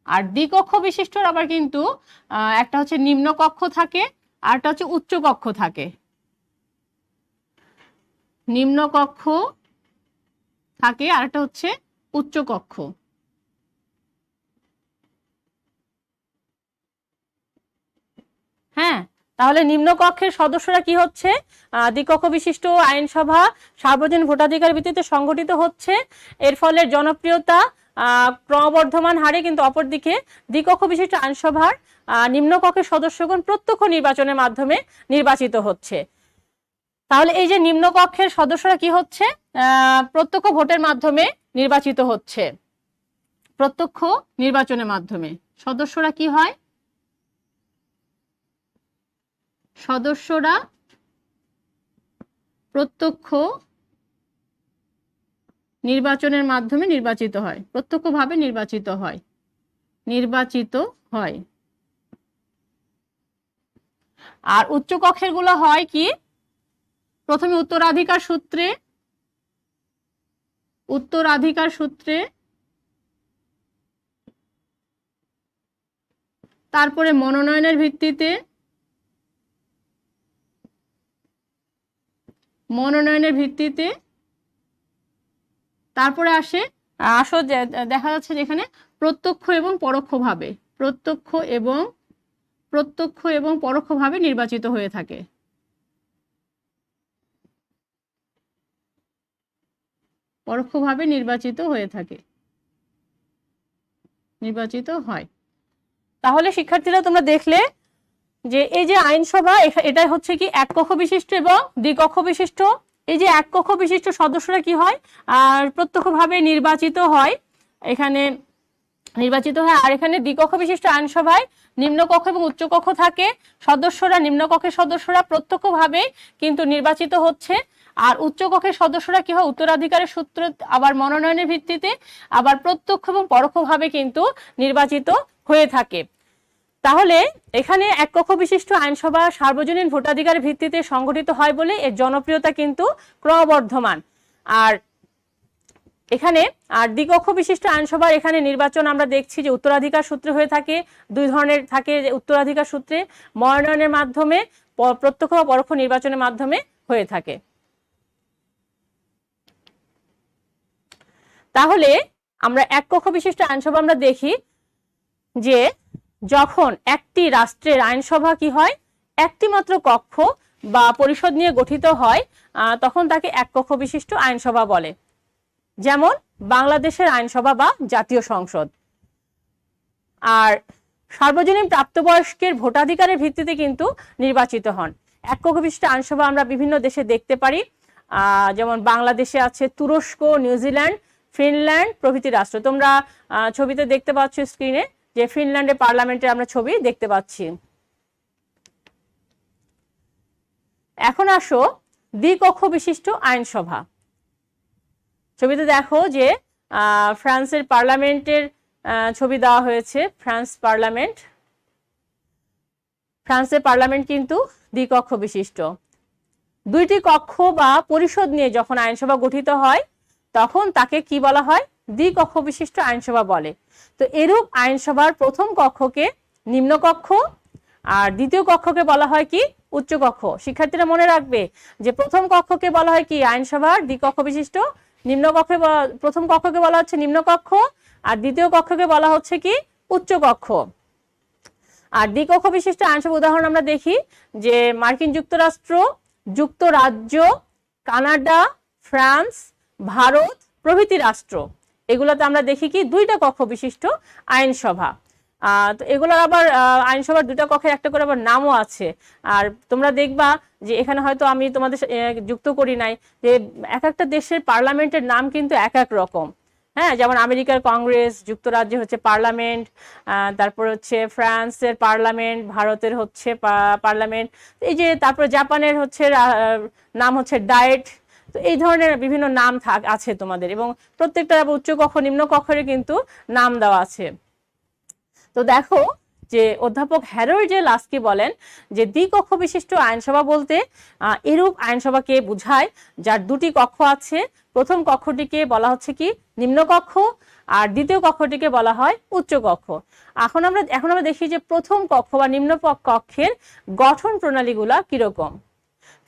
আর দ্বিকক্ষ বিশিষ্টর আবার কিন্তু একটা হচ্ছে নিম্ন কক্ষ থাকে আর একটা হচ্ছে উচ্চ কক্ষ থাকে। নিম্ন কক্ষ থাকে আর একটা হচ্ছে উচ্চ কক্ষ। হ্যাঁ, তাহলে নিম্ন কক্ষের সদস্যরা কি হচ্ছে, দ্বিকক্ষ বিশিষ্ট আইনসভা সার্বজনীন ভোটাধিকার ভিত্তিতে সংগঠিত হচ্ছে। এর ফলে জনপ্রিয়তা ক্রমবর্ধমান হারে, কিন্তু অপরদিকে দ্বিকক্ষ বিশিষ্ট আইনসভার নিম্নকক্ষের সদস্যগণ প্রত্যক্ষ নির্বাচনের মাধ্যমে নির্বাচিত হচ্ছে। তাহলে এই যে নিম্নকক্ষের সদস্যরা কি হচ্ছে, প্রত্যক্ষ ভোটের মাধ্যমে নির্বাচিত হচ্ছে। প্রত্যক্ষ নির্বাচনের মাধ্যমে সদস্যরা কি হয়, সদস্যরা প্রত্যক্ষ নির্বাচনের মাধ্যমে নির্বাচিত হয়, প্রত্যক্ষভাবে নির্বাচিত হয়। আর উচ্চ কক্ষের গুলো হয় কি, প্রথমে উত্তরাধিকার সূত্রে, তারপরে মনোনয়নের ভিত্তিতে, তারপরে দেখা যাচ্ছে যেখানে প্রত্যক্ষ এবং পরোক্ষভাবে নির্বাচিত হয়ে থাকে। নির্বাচিত হয়। তাহলে শিক্ষার্থীরা তোমরা দেখলে যে এই যে আইনসভা, এটা হচ্ছে কি এক কক্ষ বিশিষ্ট এবং দ্বিকক্ষ বিশিষ্ট। এই যে এক কক্ষ বিশিষ্ট সদস্যরা কি হয়, আর প্রত্যক্ষভাবে নির্বাচিত হয়, আর এখানে দ্বিকক্ষ বিশিষ্ট আইনসভায় নিম্নকক্ষ এবং উচ্চকক্ষ থাকে। নিম্নকক্ষের সদস্যরা প্রত্যক্ষভাবে কিন্তু নির্বাচিত হচ্ছে, আর উচ্চকক্ষের সদস্যরা কি হয়, উত্তরাধিকারের সূত্রে, আবার মনোনয়নের ভিত্তিতে, আবার প্রত্যক্ষ এবং পরোক্ষভাবে কিন্তু নির্বাচিত হয়ে থাকে। তাহলে এখানে এক কক্ষ বিশিষ্ট আইনসভা সার্বজনীন ভোটাধিকারের ভিত্তিতে সংগঠিত হয় বলে এর জনপ্রিয়তা কিন্তু ক্রমবর্ধমান। আর এখানে আর দ্বিকক্ষ বিশিষ্ট আইনসভার এখানে নির্বাচন আমরা দেখছি যে উত্তরাধিকার সূত্রে হয়ে থাকে, দুই ধরনের থাকে, উত্তরাধিকার সূত্রে, মনোনয়নের মাধ্যমে, প্রত্যক্ষ বা পরোক্ষ নির্বাচনের মাধ্যমে হয়ে থাকে। তাহলে আমরা এক কক্ষ বিশিষ্ট আইনসভা আমরা দেখি যে যখন একটি রাষ্ট্রের আইনসভা কি হয়, একটি মাত্র কক্ষ বা পরিষদ নিয়ে গঠিত হয়, তখন তাকে এক কক্ষ বিশিষ্ট আইনসভা বলে। যেমন বাংলাদেশের আইনসভা বা জাতীয় সংসদ। আর সার্বজনীন প্রাপ্তবয়স্কের ভোটাধিকারের ভিত্তিতে কিন্তু নির্বাচিত হন। এক কক্ষ বিশিষ্ট আইনসভা আমরা বিভিন্ন দেশে দেখতে পারি, যেমন বাংলাদেশে আছে, তুরস্ক, নিউজিল্যান্ড, ফিনল্যান্ড প্রভৃতি রাষ্ট্র। তোমরা ছবিতে দেখতে পাচ্ছ স্ক্রিনে যে ফিনল্যান্ডের পার্লামেন্টের আমরা ছবি দেখতে পাচ্ছি। এখন আসো দ্বিকক্ষ বিশিষ্ট আইনসভা। ছবিতে দেখো যে ফ্রান্সের পার্লামেন্টের ছবি দেওয়া হয়েছে। ফ্রান্সের পার্লামেন্ট কিন্তু দ্বিকক্ষ বিশিষ্ট। দুইটি কক্ষ বা পরিষদ নিয়ে যখন আইনসভা গঠিত হয় তখন তাকে কি বলা হয়, দ্বিকক্ষ বিশিষ্ট আইনসভা বলে। তো এরূপ আইনসভার প্রথম কক্ষকে নিম্নকক্ষ আর দ্বিতীয় কক্ষকে বলা হয় কি, উচ্চকক্ষ। শিক্ষার্থীরা মনে রাখবে যে প্রথম কক্ষকে বলা হয় কি, আইনসভার দ্বিকক্ষ বিশিষ্ট, নিম্নকক্ষে প্রথম কক্ষকে বলা হচ্ছে নিম্নকক্ষ আর দ্বিতীয় কক্ষকে বলা হচ্ছে কি, উচ্চকক্ষ। আর দ্বিকক্ষ বিশিষ্ট আইনসভা উদাহরণ আমরা দেখি যে মার্কিন যুক্তরাষ্ট্র, যুক্তরাজ্য, কানাডা, ফ্রান্স, ভারত প্রভৃতি রাষ্ট্র, এগুলোতে আমরা দেখি কি দুইটা কক্ষ বিশিষ্ট আইনসভা। তো এগুলোর আবার আইনসভার দুটা কক্ষের একটা করে আবার নামও আছে। আর তোমরা দেখবা যে এখানে হয়তো আমি তোমাদের যুক্ত করি নাই যে এক একটা দেশের পার্লামেন্টের নাম কিন্তু এক এক রকম। হ্যাঁ, যেমন আমেরিকার কংগ্রেস, যুক্তরাজ্যে হচ্ছে পার্লামেন্ট, তারপর হচ্ছে ফ্রান্সের পার্লামেন্ট, ভারতের হচ্ছে পার্লামেন্ট, এই যে তারপর জাপানের হচ্ছে নাম হচ্ছে ডায়েট। তো এই ধরনের বিভিন্ন নাম আছে তোমাদের, এবং প্রত্যেকটা উচ্চকক্ষ নিম্নকক্ষের কিন্তু নাম দেওয়া আছে। তো দেখো যে অধ্যাপক হ্যারোল্ড জে লাস্কি বলেন যে দ্বিকক্ষ বিশিষ্ট আইনসভা বলতে এরূপ আইনসভাকে বোঝায় যার দুটি কক্ষ আছে। প্রথম কক্ষটিকে বলা হচ্ছে কি, নিম্নকক্ষ, আর দ্বিতীয় কক্ষটিকে বলা হয় উচ্চকক্ষ। এখন আমরা দেখি যে প্রথম কক্ষ বা নিম্ন কক্ষের গঠন প্রণালীগুলা কিরকম।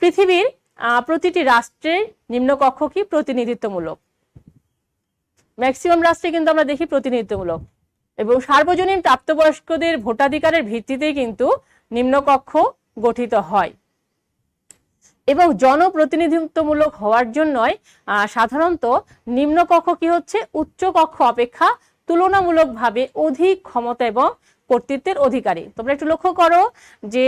পৃথিবীর প্রতিটি রাষ্ট্রের নিম্নকক্ষ কি, প্রতিনিধিত্বমূলক। ম্যাক্সিমাম রাষ্ট্রে কিন্তু আমরা দেখি প্রতিনিধিত্বমূলক, এবং সার্বজনীন প্রাপ্তবয়স্কদের ভোটাধিকারের ভিত্তিতেই কিন্তু নিম্নকক্ষ গঠিত হয়। এবং জনপ্রতিনিধিত্বমূলক হওয়ার জন্যই সাধারণত নিম্নকক্ষ কি হচ্ছে, উচ্চকক্ষ অপেক্ষা তুলনামূলকভাবে অধিক ক্ষমতা এবং কর্তৃত্বের অধিকারী। তোমরা একটু লক্ষ্য করো যে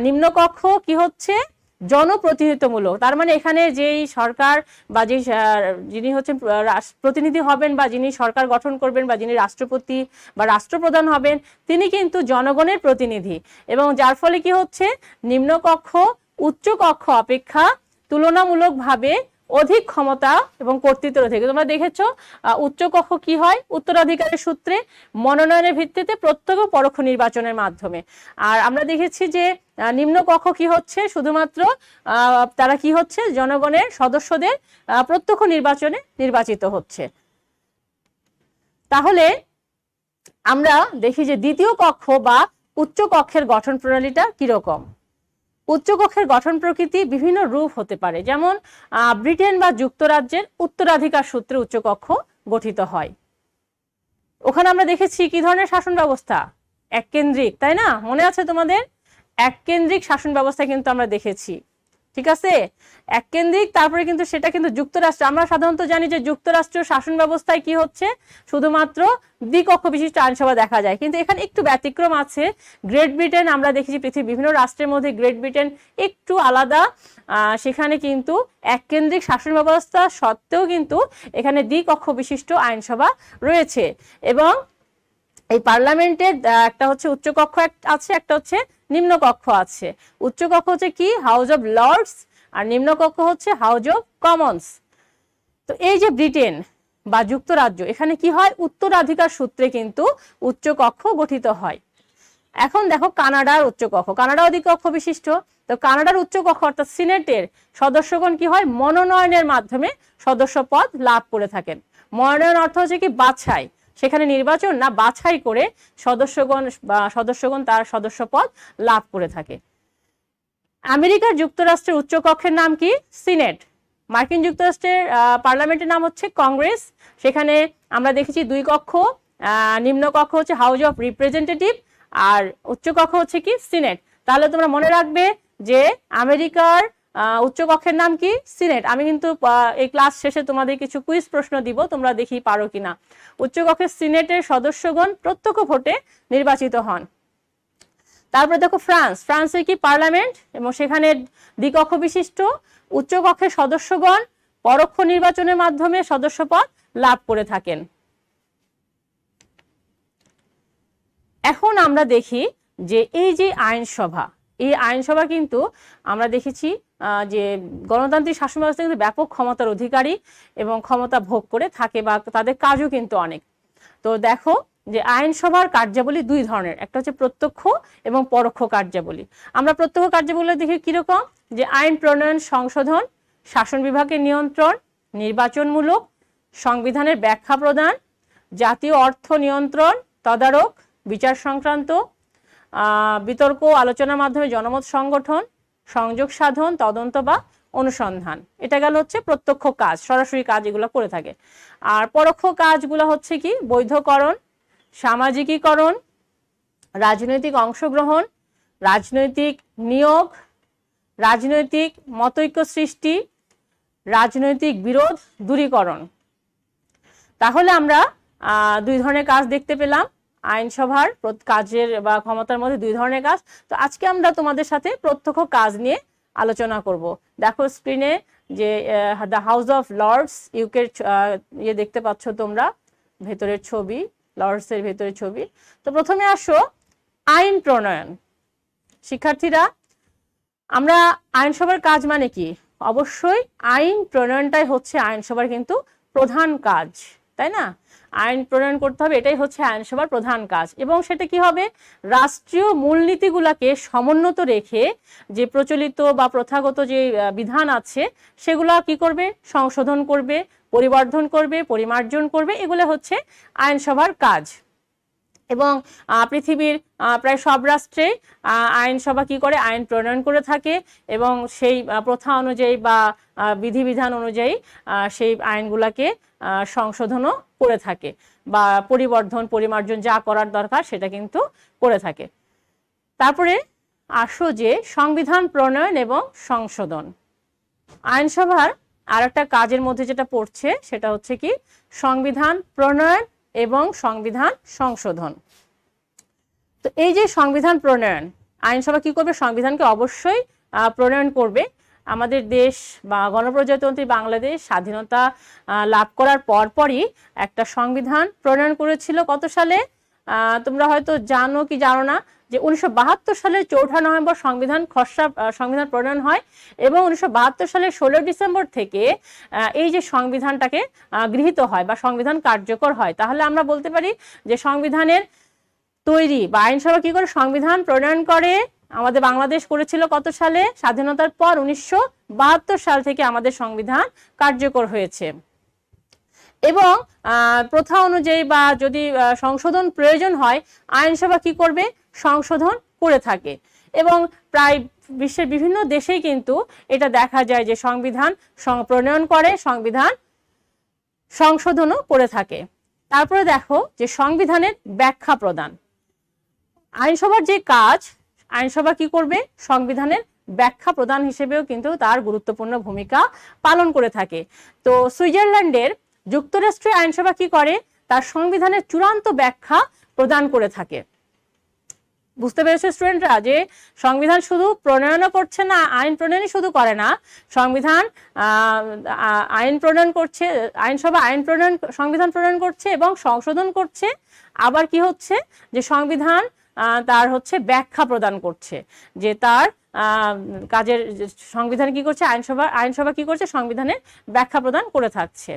নিম্নকক্ষ কি হচ্ছে, জনপ্রতিনিধিত্বমূলক। তার মানে এখানে যেই সরকার বা যিনি হচ্ছেন প্রতিনিধি হবেন বা যিনি সরকার গঠন করবেন বা যিনি রাষ্ট্রপতি বা রাষ্ট্রপ্রধান হবেন, তিনি কিন্তু জনগণের প্রতিনিধি। এবং যার ফলে কি হচ্ছে, নিম্নকক্ষ উচ্চকক্ষ অপেক্ষা তুলনামূলকভাবে অধিক ক্ষমতা এবং কর্তৃত্বের অধিকারী। তোমরা দেখেছো উচ্চকক্ষ কি হয়, উত্তরাধিকারের সূত্রে, মনোনয়নের ভিত্তিতে, প্রত্যক্ষ পরোক্ষ নির্বাচনের মাধ্যমে। আর আমরা দেখেছি যে নিম্নকক্ষ কি হচ্ছে, শুধুমাত্র তারা কি হচ্ছে, জনগণের সদস্যদের প্রত্যক্ষ নির্বাচনে নির্বাচিত হচ্ছে। তাহলে আমরা দেখি যে দ্বিতীয় কক্ষ বা উচ্চ কক্ষের গঠন প্রণালীটা কিরকম। উচ্চকক্ষের গঠন প্রকৃতি বিভিন্ন রূপ হতে পারে, যেমন ব্রিটেন বা যুক্তরাজ্যের উত্তরাধিকার সূত্রে উচ্চকক্ষ গঠিত হয়। ওখানে আমরা দেখেছি কি ধরনের শাসন ব্যবস্থা, এককেন্দ্রিক, তাই না? মনে আছে তোমাদের? এককেন্দ্রিক শাসন ব্যবস্থা কিন্তু আমরা দেখেছি, ঠিক আছে? এককেন্দ্রিক, তারপরে কিন্তু সেটা কিন্তু যুক্তরাষ্ট্র, আমরা সাধারণত জানি যে যুক্তরাষ্ট্রীয় শাসন ব্যবস্থায় কি হচ্ছে, শুধুমাত্র দ্বিকক্ষ বিশিষ্ট আইনসভা দেখা যায়। কিন্তু এখানে একটু ব্যতিক্রম আছে। গ্রেট ব্রিটেন আমরা দেখেছি, পৃথিবীর বিভিন্ন রাষ্ট্রের মধ্যে গ্রেট ব্রিটেন একটু আলাদা। সেখানে কিন্তু এককেন্দ্রিক শাসন ব্যবস্থা সত্ত্বেও কিন্তু এখানে দ্বিকক্ষ বিশিষ্ট আইনসভা রয়েছে। এবং এই পার্লামেন্টের একটা হচ্ছে উচ্চকক্ষ আছে, একটা হচ্ছে নিম্নকক্ষ আছে। উচ্চকক্ষ হচ্ছে কি, হাউস অফ লর্ডস, আর নিম্নকক্ষ হচ্ছে হাউস অফ কমন্স। তো এই যে ব্রিটেন বা যুক্তরাজ্য, এখানে কি হয়, উত্তরাধিকার সূত্রে কিন্তু উচ্চকক্ষ গঠিত হয়। এখন দেখো কানাডার উচ্চকক্ষ, কানাডা দ্বিকক্ষ বিশিষ্ট। তো কানাডার উচ্চকক্ষ অর্থাৎ সিনেটের সদস্যগণ কি হয়, মনোনয়নের মাধ্যমে সদস্য পদ লাভ করে থাকেন। মনোনয়ন অর্থ হচ্ছে কি বাছাই, সেখানে নির্বাচন না, বাছাই করে সদস্যগণ তার সদস্য পদ লাভ করে থাকে। আমেরিকার যুক্তরাষ্ট্রের উচ্চকক্ষের নাম কি? সিনেট। মার্কিন যুক্তরাষ্ট্রের পার্লামেন্টের নাম হচ্ছে কংগ্রেস। সেখানে আমরা দেখেছি 2 কক্ষ, নিম্ন কক্ষ হচ্ছে হাউস অফ রিপ্রেজেন্টেটিভ আর উচ্চকক্ষ হচ্ছে কি? সিনেট। তাহলে তোমরা মনে রাখবে যে আমেরিকার উচ্চকক্ষের নাম কি? সিনেট। আমি কিন্তু এই ক্লাস শেষে তোমাদের কিছু কুইজ প্রশ্ন দিব, তোমরা দেখি পারো কিনা। উচ্চকক্ষের সিনেটের সদস্যগণ প্রত্যক্ষ ভোটে নির্বাচিত হন। তারপরে দেখো ফ্রান্সের কি? পার্লামেন্ট, এবং সেখানে দ্বিকক্ষ বিশিষ্ট। উচ্চকক্ষের সদস্যগণ পরোক্ষ নির্বাচনের মাধ্যমে সদস্যপদ লাভ করে থাকেন। এখন আমরা দেখি যে এই যে আইনসভা, এই আইনসভা কিন্তু আমরা দেখেছি যে গণতান্ত্রিক শাসন ব্যবস্থা কিন্তু ব্যাপক ক্ষমতার অধিকারী এবং ক্ষমতা ভোগ করে থাকে, বা তাদের কাজও কিন্তু অনেক। তো দেখো যে আইনসভার কার্যাবলী 2 ধরনের, একটা হচ্ছে প্রত্যক্ষ এবং পরোক্ষ কার্যাবলী। আমরা প্রত্যক্ষ কার্যাবলী দেখি কিরকম, যে আইন প্রণয়ন, সংশোধন, শাসন বিভাগের নিয়ন্ত্রণ, নির্বাচনমূলক, সংবিধানের ব্যাখ্যা প্রদান, জাতীয় অর্থ নিয়ন্ত্রণ, তদারক, বিচার সংক্রান্ত, বিতর্ক আলোচনার মাধ্যমে জনমত সংগঠন, সংযোগ সাধন, তদন্ত বা অনুসন্ধান। এটা গেল হচ্ছে প্রত্যক্ষ কাজ, সরাসরি কাজ এগুলো করে থাকে। আর পরোক্ষ কাজগুলো হচ্ছে কি? বৈধকরণ, সামাজিকীকরণ, রাজনৈতিক অংশগ্রহণ, রাজনৈতিক নিয়োগ, রাজনৈতিক মতৈক্য সৃষ্টি, রাজনৈতিক বিরোধ দূরীকরণ। তাহলে আমরা 2 ধরনের কাজ দেখতে পেলাম। আইনসভার কাজের বা ক্ষমতার মধ্যে 2 ধরনের কাজ। তো আজকে আমরা তোমাদের সাথে প্রত্যক্ষ কাজ নিয়ে আলোচনা করব। দেখো স্ক্রিনে যে দ্য হাউস অফ লর্ডস, ইউকের ইয়ে দেখতে পাচ্ছ তোমরা, ভেতরের ছবি, লর্ডসের ভেতরের ছবি। তো প্রথমে আসো আইন প্রণয়ন। শিক্ষার্থীরা, আমরা আইনসভার কাজ মানে কি? অবশ্যই আইন প্রণয়নটাই হচ্ছে আইনসভার কিন্তু প্রধান কাজ, তাই না? আইন প্রণয়ন করতে হবে, এটাই হচ্ছে আইনসভার প্রধান কাজ। এবং সেটা কি হবে? রাষ্ট্রীয় মূলনীতিগুলোকে সমুন্নত রেখে যে প্রচলিত বা প্রথাগত যে বিধান আছে সেগুলা কি করবে? সংশোধন করবে, পরিবর্ধন করবে, পরিমার্জন করবে। এগুলো হচ্ছে আইনসভার কাজ। এবং পৃথিবীর প্রায় সব রাষ্ট্রে আইনসভা কি করে? আইন প্রণয়ন করে থাকে এবং সেই প্রথা অনুযায়ী বা বিধিবিধান অনুযায়ী সেই আইনগুলোকে সংশোধনও করে থাকে, বা পরিবর্ধন পরিমার্জন যা করার দরকার সেটা কিন্তু করে থাকে। তারপরে আসো যে সংবিধান প্রণয়ন এবং সংশোধন। আইনসভার আর একটা কাজের মধ্যে যেটা পড়ছে সেটা হচ্ছে কি? সংবিধান প্রণয়ন এবং সংবিধান সংশোধন। তো এই যে সংবিধান প্রণয়ন, আইনসভা কি করবে? সংবিধানকে অবশ্যই প্রণয়ন করবে। আমাদের দেশ বা গণপ্রজাতন্ত্রী বাংলাদেশ স্বাধীনতা লাভ করার পরপরই একটা সংবিধান প্রণয়ন করেছিল। কত সালে? তোমরা হয়তো জানো কি জানো না, যে 1972 সালের 4 নভেম্বর সংবিধান প্রণয়ন হয় এবং 1972 সালের 16 ডিসেম্বর থেকে এই যে সংবিধানটাকে গৃহীত হয় বা সংবিধান কার্যকর হয়। তাহলে আমরা বলতে পারি যে সংবিধানের তৈরি বা আইনসভা কি করে? সংবিধান প্রণয়ন করে। আমাদের বাংলাদেশ করেছিল কত সালে? স্বাধীনতার পর 1972 সাল থেকে আমাদের সংবিধান কার্যকর হয়েছে। এবং প্রথা অনুযায়ী বা যদি সংশোধন প্রয়োজন হয়, আইনসভা কি করবে? সংশোধন করে থাকে। এবং প্রায় বিশ্বের বিভিন্ন দেশেই কিন্তু এটা দেখা যায় যে সংবিধান প্রণয়ন করে, সংবিধান সংশোধনও করে থাকে। তারপরে দেখো যে সংবিধানের ব্যাখ্যা প্রদান। আইনসভার যে কাজ, আইনসভা কি করবে? সংবিধানের ব্যাখ্যা প্রদান হিসেবেও কিন্তু তার গুরুত্বপূর্ণ ভূমিকা পালন করে থাকে। তো সুইজারল্যান্ডের যুক্তরাষ্ট্রের আইনসভা কি করে? তার সংবিধানের চূড়ান্ত ব্যাখ্যা প্রদান করে থাকে। বুঝতে পেরেছো স্টুডেন্টরা, যে সংবিধান শুধু প্রণয়নও করছে না, আইন প্রণয়নই শুধু করে না, সংবিধান আইন প্রণয়ন করছে, আইনসভা সংবিধান প্রণয়ন করছে এবং সংশোধন করছে। আবার কি হচ্ছে? যে সংবিধান তার হচ্ছে ব্যাখ্যা প্রদান করছে, যে তার কাজের সংবিধান কি করছে? আইনসভা কি করছে? সংবিধানের ব্যাখ্যা প্রদান করে থাকছে।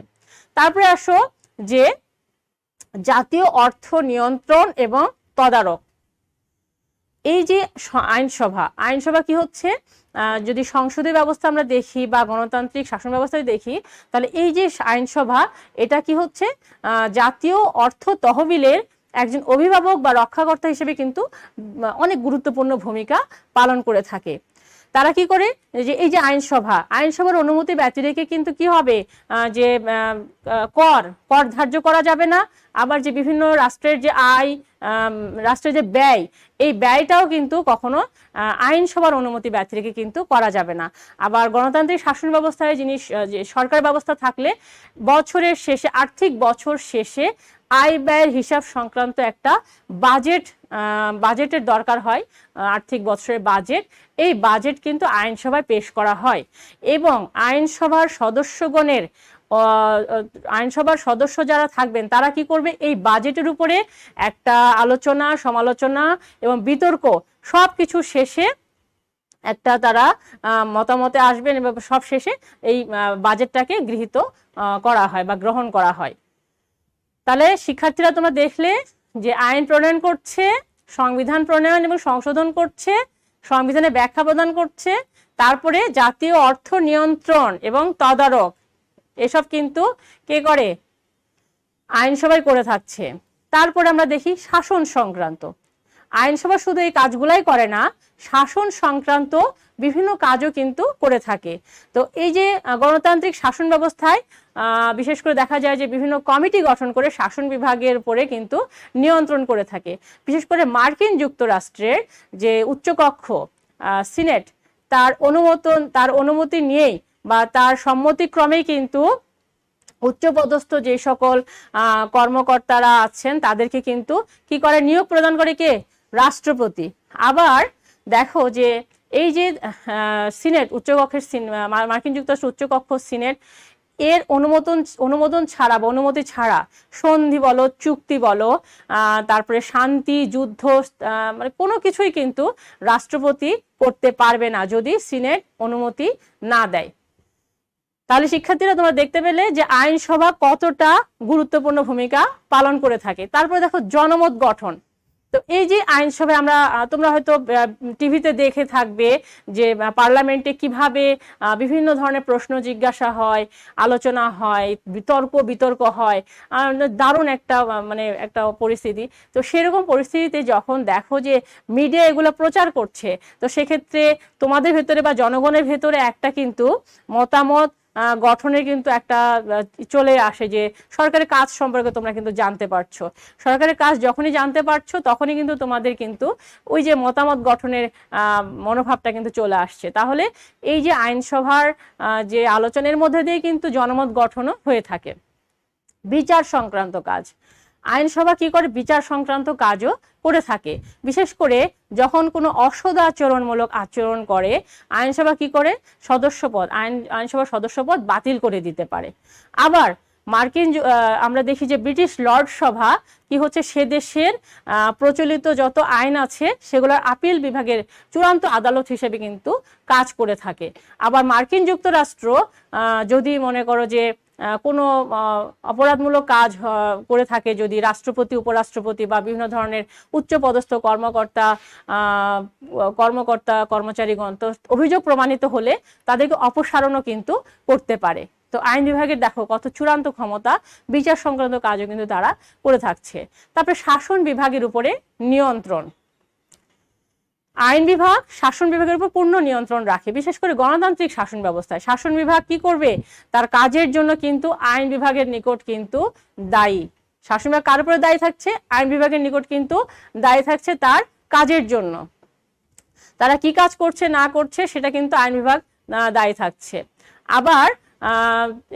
তারপরে আসো যে জাতীয় অর্থ নিয়ন্ত্রণ এবং তদারক। এই যে আইনসভা কি হচ্ছে, যদি সংসদীয় ব্যবস্থা আমরা দেখি বা গণতান্ত্রিক শাসন ব্যবস্থায় দেখি, তাহলে এই যে আইনসভা এটা কি হচ্ছে, জাতীয় অর্থ তহবিলের একজন অভিভাবক বা রক্ষাকর্তা হিসেবে কিন্তু অনেক গুরুত্বপূর্ণ ভূমিকা পালন করে থাকে। তারা কি করে, যে এই যে আইনসভার অনুমতি ব্যতি রেখে কিন্তু কি হবে, যে কর ধার্য করা যাবে না। আবার যে বিভিন্ন রাষ্ট্রের যে আয়, রাষ্ট্রের যে ব্যয়, এই ব্যয়টাও কিন্তু কখনো আইনসভার অনুমতি ব্যতি রেখে কিন্তু করা যাবে না। আবার গণতান্ত্রিক শাসন ব্যবস্থায় যে সরকার ব্যবস্থা থাকলে বছরের শেষে, আর্থিক বছর শেষে আয় ব্যয়ের হিসাব সংক্রান্ত একটা বাজেটের দরকার হয়, আর্থিক বছরের বাজেট। এই বাজেট কিন্তু আইনসভায় পেশ করা হয় এবং আইনসভার সদস্য যারা থাকবেন তারা কি করবে, এই বাজেটের উপরে একটা আলোচনা, সমালোচনা এবং বিতর্ক সবকিছু শেষে একটা তারা মতামতে আসবেন এবং সব শেষে এই বাজেটটাকে গৃহীত করা হয় বা গ্রহণ করা হয়। তাহলে শিক্ষার্থীরা তোমরা দেখলে যে আইন প্রণয়ন করছে, সংবিধান প্রণয়ন এবং সংশোধন করছে, সংবিধানে ব্যাখ্যা প্রদান করছে, তারপরে জাতীয় অর্থ নিয়ন্ত্রণ এবং তদারক এসব কিন্তু কে করে, আইনসভায় করে থাকছে। তারপরে আমরা দেখি শাসন সংক্রান্ত। আইনসভা শুধু এই কাজগুলাই করে না, শাসন সংক্রান্ত বিভিন্ন কাজও কিন্তু করে থাকে। তো এই যে গণতান্ত্রিক শাসন ব্যবস্থায় বিশেষ করে দেখা যায় যে বিভিন্ন কমিটি গঠন করে শাসন বিভাগের উপরে কিন্তু নিয়ন্ত্রণ করে থাকে। বিশেষ করে মার্কিন যুক্তরাষ্ট্রের যে উচ্চকক্ষ সিনেট, তার অনুমতি নিয়েই বা তার সম্মতিক্রমেই কিন্তু উচ্চপদস্থ যে সকল কর্মকর্তারা আছেন তাদেরকে কিন্তু কি করে, নিয়োগ প্রদান করে কে, রাষ্ট্রপতি। আবার দেখো যে এই যে সিনেট, উচ্চকক্ষের মার্কিন যুক্তরাষ্ট্র উচ্চকক্ষ সিনেট, এর অনুমোদন ছাড়া বা অনুমতি ছাড়া সন্ধি বলো, চুক্তি বলো, তারপরে শান্তি, যুদ্ধ, মানে কোনো কিছুই কিন্তু রাষ্ট্রপতি করতে পারবে না যদি সিনেট অনুমতি না দেয়। তাহলে শিক্ষার্থীরা তোমরা দেখতে পেলে যে আইনসভা কতটা গুরুত্বপূর্ণ ভূমিকা পালন করে থাকে। তারপরে দেখো জনমত গঠন। তো এই যে আইনসভায় তোমরা হয়তো টিভিতে দেখে থাকবে যে পার্লামেন্টে কিভাবে বিভিন্ন ধরনের প্রশ্ন জিজ্ঞাসা হয়, আলোচনা হয়, বিতর্ক হয়, দারুণ একটা পরিস্থিতি। তো সেরকম পরিস্থিতিতে যখন দেখো যে মিডিয়া এগুলো প্রচার করছে, তো সেক্ষেত্রে তোমাদের ভেতরে বা জনগণের ভেতরে একটা কিন্তু মতামত গঠনের কিন্তু একটা চলে আসে যে সরকারের কাজ সম্পর্কে তোমরা কিন্তু জানতে পারছো। সরকারের কাজ যখনই জানতে পারছো তখনই কিন্তু তোমাদের কিন্তু ওই যে মতামত গঠনের মনোভাবটা কিন্তু চলে আসছে। তাহলে এই যে আইনসভার যে আলোচনার মধ্যে দিয়ে কিন্তু জনমত গঠনও হয়ে থাকে। বিচার সংক্রান্ত কাজ, আইনসভা কি করে, বিচার সংক্রান্ত কাজও করে থাকে। বিশেষ করে যখন কোনো অসদাচরণমূলক আচরণ করে আইনসভা কি করে, আইনসভার সদস্যপদ বাতিল করে দিতে পারে। আবার আমরা দেখি যে ব্রিটিশ লর্ড সভা কি হচ্ছে, সে দেশের প্রচলিত যত আইন আছে সেগুলোর আপিল বিভাগের চূড়ান্ত আদালত হিসেবে কিন্তু কাজ করে থাকে। আবার মার্কিন যুক্তরাষ্ট্র যদি মনে করো যে কোনো অপরাধমূলক কাজ করে থাকে, যদি রাষ্ট্রপতি, উপরাষ্ট্রপতি বা বিভিন্ন ধরনের উচ্চপদস্থ কর্মচারীগণ তো অভিযোগ প্রমাণিত হলে তাদেরকে অপসারণও কিন্তু করতে পারে। তো আইন বিভাগের দেখো কত চূড়ান্ত ক্ষমতা, বিচার সংক্রান্ত কাজও কিন্তু তারা করে থাকছে। তারপরে শাসন বিভাগের উপরে নিয়ন্ত্রণ। আইন বিভাগ শাসন বিভাগের উপর পূর্ণ নিয়ন্ত্রণ রাখে। বিশেষ করে গণতান্ত্রিক শাসন ব্যবস্থায় শাসন বিভাগ কি করবে, তার কাজের জন্য কিন্তু আইন বিভাগের নিকট কিন্তু দায়ী। শাসন বিভাগ কার উপরে দায়ী থাকছে, আইন বিভাগের নিকট কিন্তু দায়ী থাকছে তার কাজের জন্য। তারা কি কাজ করছে না করছে সেটা কিন্তু আইন বিভাগ দায়ী থাকছে। আবার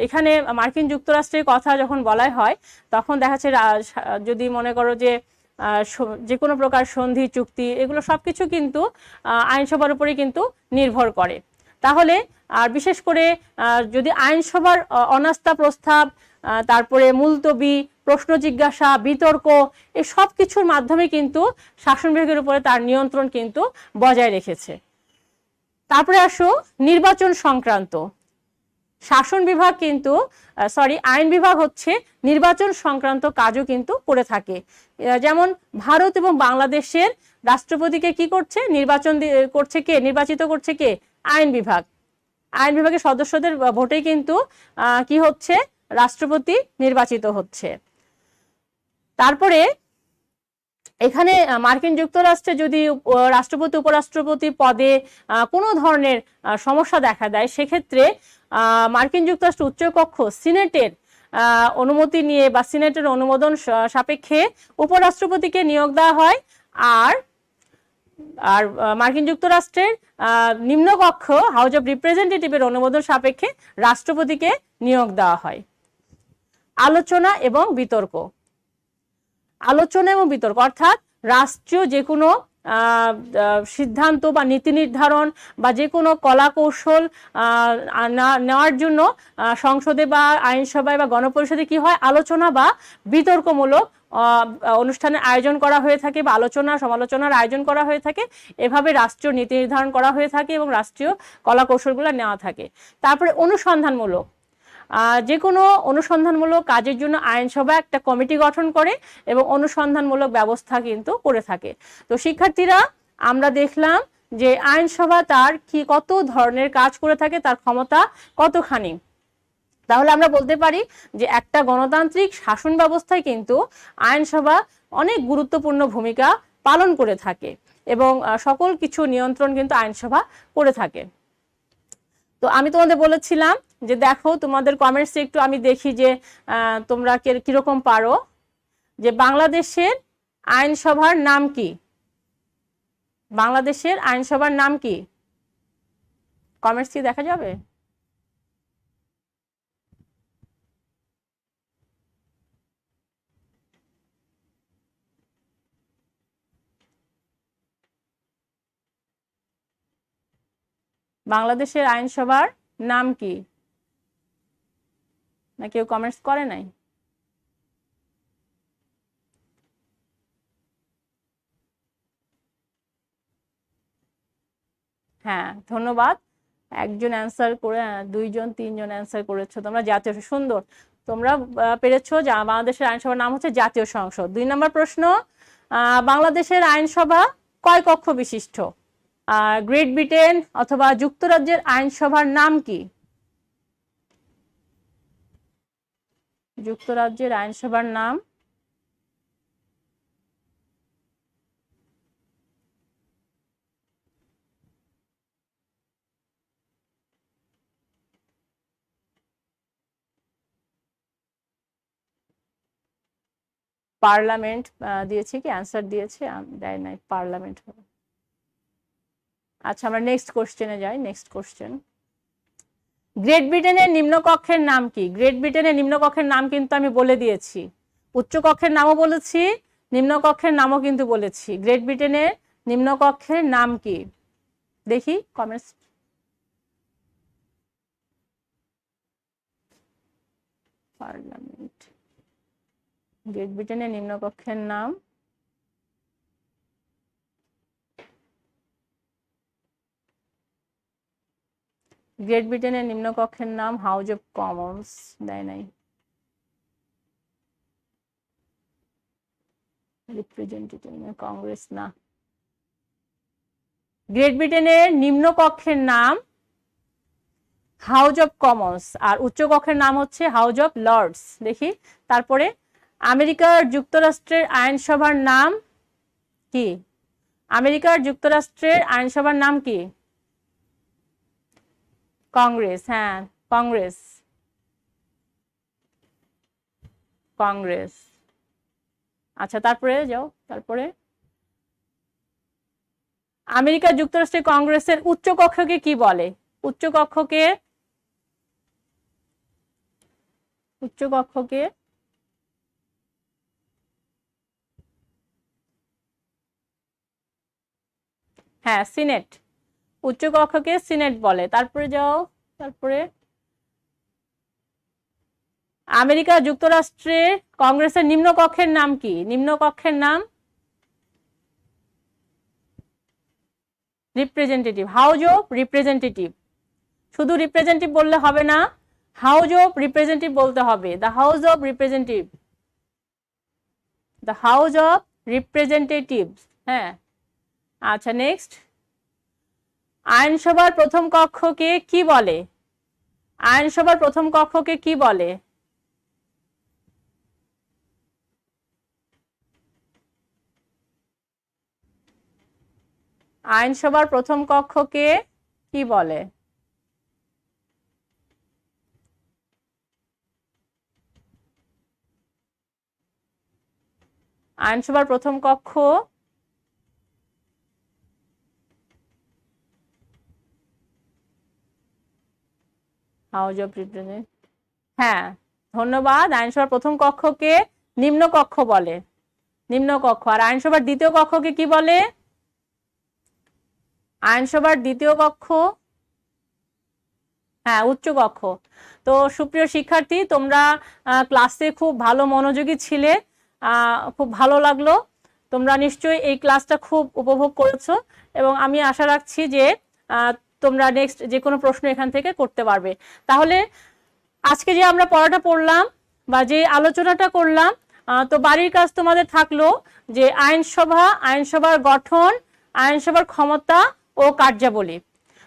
এখানে মার্কিন যুক্তরাষ্ট্রের কথা যখন বলা হয় তখন দেখা যাচ্ছে যদি মনে করো যে কোনো প্রকার সন্ধি, চুক্তি, এগুলো সবকিছু কিন্তু আইনসভার উপরে কিন্তু নির্ভর করে। তাহলে আর বিশেষ করে যদি আইনসভার অনাস্থা প্রস্তাব, তারপরে মুলতবি, প্রশ্ন জিজ্ঞাসা, বিতর্ক, এই সব কিছুর মাধ্যমে কিন্তু শাসন বিভাগের উপরে তার নিয়ন্ত্রণ কিন্তু বজায় রেখেছে। তারপরে আসো নির্বাচন সংক্রান্ত। শাসন বিভাগ কিন্তু আইন বিভাগ হচ্ছে নির্বাচন সংক্রান্ত কাজও কিন্তু করে থাকে। যেমন ভারত এবং বাংলাদেশের রাষ্ট্রপতিকে কি করছে, নির্বাচিত করছে কে? আইন বিভাগ। আইন বিভাগের সদস্যদের ভোটে কিন্তু কি হচ্ছে, রাষ্ট্রপতি নির্বাচিত হচ্ছে। তারপরে এখানে মার্কিন যুক্তরাষ্ট্রে যদি রাষ্ট্রপতি উপরাষ্ট্রপতি পদে কোনো ধরনের সমস্যা দেখা দেয়, সেক্ষেত্রে মার্কিন যুক্তরাষ্ট্র উচ্চকক্ষ সিনেটের অনুমতি নিয়ে বা সিনেটের অনুমোদন সাপেক্ষে উপরাষ্ট্রপতিকে নিয়োগ দেওয়া হয়। আর মার্কিন যুক্তরাষ্ট্রের নিম্নকক্ষ হাউস অব রিপ্রেজেন্টেটিভের অনুমোদন সাপেক্ষে রাষ্ট্রপতিকে নিয়োগ দেওয়া হয়। আলোচনা এবং বিতর্ক। আলোচনা এবং বিতর্ক অর্থাৎ রাষ্ট্রীয় যে কোনো সিদ্ধান্ত বা নীতি নির্ধারণ বা যে কোনো কলা কৌশল নেওয়ার জন্য সংসদে বা আইনসভায় বা গণপরিষদে কি হয়, আলোচনা বা বিতর্কমূলক অনুষ্ঠানের আয়োজন করা হয়ে থাকে বা আলোচনা সমালোচনার আয়োজন করা হয়ে থাকে। এভাবে রাষ্ট্রীয় নীতি নির্ধারণ করা হয়ে থাকে এবং রাষ্ট্রীয় কলা কৌশলগুলো নেওয়া থাকে। তারপরে অনুসন্ধানমূলক, যে কোনো অনুসন্ধানমূলক কাজের জন্য আইনসভা একটা কমিটি গঠন করে এবং অনুসন্ধানমূলক ব্যবস্থা কিন্তু করে থাকে। তো শিক্ষার্থীরা, আমরা দেখলাম যে আইনসভা তার কত ধরনের কাজ করে থাকে, তার ক্ষমতা কতখানি। তাহলে আমরা বলতে পারি যে একটা গণতান্ত্রিক শাসন ব্যবস্থায় কিন্তু আইনসভা অনেক গুরুত্বপূর্ণ ভূমিকা পালন করে থাকে এবং সকল কিছু নিয়ন্ত্রণ কিন্তু আইনসভা করে থাকে। তো আমি তোমাদের বলেছিলাম যে দেখো তোমাদের কমেন্টসে একটু আমি দেখি যে তোমরা কিরকম পারো, যে বাংলাদেশের আইনসভার নাম কি? বাংলাদেশের আইনসভার নাম কি? কমেন্টস কি দেখা যাবে? বাংলাদেশের আইনসভার নাম কি? না কেউ কমেন্টস করে নাই? হ্যাঁ, ধন্যবাদ। একজন অ্যান্সার করে, দুইজন তিনজন অ্যান্সার করেছো তোমরা। জাতীয়, সুন্দর, তোমরা পেরেছো। বাংলাদেশের আইনসভার নাম হচ্ছে জাতীয় সংসদ। 2 নম্বর প্রশ্ন, বাংলাদেশের আইনসভা কয় কক্ষ বিশিষ্ট? গ্রেট ব্রিটেন অথবা যুক্তরাজ্যের আইনসভার নাম কি? যুক্তরাজ্যের আইনসভার নাম পার্লামেন্ট। দিয়েছে কি? অ্যান্সার দিয়েছে? দেয় নাই, পার্লামেন্ট হবে। আচ্ছা, আমরা নেক্সট কোশ্চেনে যাই। নেক্সট কোশ্চেন, গ্রেট ব্রিটেনের নিম্নকক্ষের নাম কি? গ্রেট ব্রিটেনের নিম্নকক্ষের নাম কিন্তু আমি বলে দিয়েছি, উচ্চকক্ষের নামও বলেছি, নিম্নকক্ষের নামও কিন্তু বলেছি। গ্রেট ব্রিটেনের নিম্নকক্ষের নাম কি? দেখি কমেন্টস। পার্লামেন্ট। গ্রেট ব্রিটেনের নিম্নকক্ষের নাম গ্রেট ব্রিটেনের নিম্নকক্ষের নাম হাউস অব কমন্স। দেয় নাই। রিপ্রেজেন্টেটিভ, কংগ্রেস না। গ্রেট ব্রিটেনের নিম্নকক্ষের নাম হাউস অব কমন্স আর উচ্চকক্ষের নাম হচ্ছে হাউস অব লর্ডস। দেখি তারপরে, আমেরিকার যুক্তরাষ্ট্রের আইনসভার নাম কি? আমেরিকার যুক্তরাষ্ট্রের আইনসভার নাম কি? কংগ্রেস। হ্যাঁ, কংগ্রেস। কংগ্রেস। আচ্ছা, তারপরে যাও। তারপরে, আমেরিকা যুক্তরাষ্ট্রের কংগ্রেসের উচ্চকক্ষকে কি বলে? উচ্চকক্ষকে হ্যাঁ, সিনেট। উচ্চকক্ষকে সিনেট বলে। তারপরে যাও। তারপরে, আমেরিকা যুক্তরাষ্ট্রের কংগ্রেসের নিম্নকক্ষের নাম কি? নিম্নকক্ষের নাম রিপ্রেজেন্টেটিভ, হাউস অফ রিপ্রেজেন্টেটিভ। শুধু রিপ্রেজেন্টেটিভ বললে হবে না, হাউস অফ রিপ্রেজেন্টেটিভ বলতে হবে, the house of representative, the house of representative. হ্যাঁ, আচ্ছা নেক্সট, আইনসভার প্রথম কক্ষকে কি বলে? আইনসভার প্রথম কক্ষকে কি বলে? আইনসভার প্রথম কক্ষকে কি বলে? আইনসভার প্রথম কক্ষ হাউস অফ রিপ্রেজেন্টেটিভ। হ্যাঁ, ধন্যবাদ। আইনসভার প্রথম কক্ষকে নিম্ন কক্ষ বলে, নিম্ন কক্ষ। আর আইনসভার দ্বিতীয় কক্ষকে কি বলে? আইনসভার দ্বিতীয় কক্ষ, হ্যাঁ, উচ্চ কক্ষ। তো সুপ্রিয় শিক্ষার্থী, তোমরা ক্লাসে খুব ভালো মনোযোগী ছিলে, খুব ভালো লাগলো। তোমরা নিশ্চয়ই এই ক্লাসটা খুব উপভোগ করেছো এবং আমি আশা রাখছি যে তোমরা নেক্সট যে কোনো প্রশ্ন এখান থেকে করতে পারবে। তাহলে আজকে যে আমরা পড়াটা পড়লাম বা যে আলোচনাটা করলাম, তো বাড়ির কাজ তোমাদের থাকলো যে আইনসভা, আইনসভার গঠন, আইনসভার ক্ষমতা ও কার্যাবলী।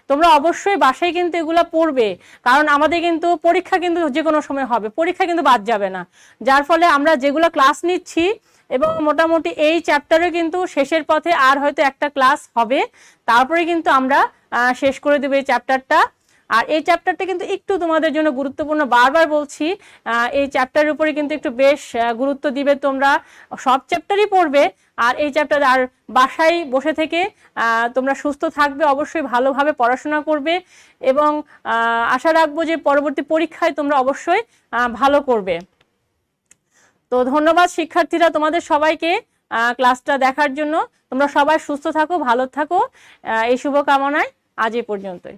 তোমরা অবশ্যই বাসায় কিন্তু এগুলো পড়বে, কারণ আমাদের কিন্তু পরীক্ষা কিন্তু যে কোনো সময় হবে, পরীক্ষা কিন্তু বাদ যাবে না। যার ফলে আমরা যেগুলো ক্লাস নিচ্ছি এবং মোটামুটি এই চ্যাপ্টারে কিন্তু শেষের পথে আর হয়তো একটা ক্লাস হবে, তারপরে কিন্তু আমরা শেষ করে দেবো এই চ্যাপ্টারটা। আর এই চ্যাপ্টারটা কিন্তু একটু তোমাদের জন্য গুরুত্বপূর্ণ, বারবার বলছি এই চ্যাপ্টারের উপরে কিন্তু একটু বেশ গুরুত্ব দিবে। তোমরা সব চ্যাপ্টারই পড়বে আর এই চ্যাপ্টার, আর বাসায় বসে থেকে তোমরা সুস্থ থাকবে, অবশ্যই ভালোভাবে পড়াশোনা করবে এবং আশা রাখবো যে পরবর্তী পরীক্ষায় তোমরা অবশ্যই ভালো করবে। তো ধন্যবাদ শিক্ষার্থীরা, তোমাদের সবাইকে ক্লাসটা দেখার জন্য। তোমরা সবাই সুস্থ থাকো, ভালো থাকো, এই শুভকামনায় আজ এ পর্যন্তই।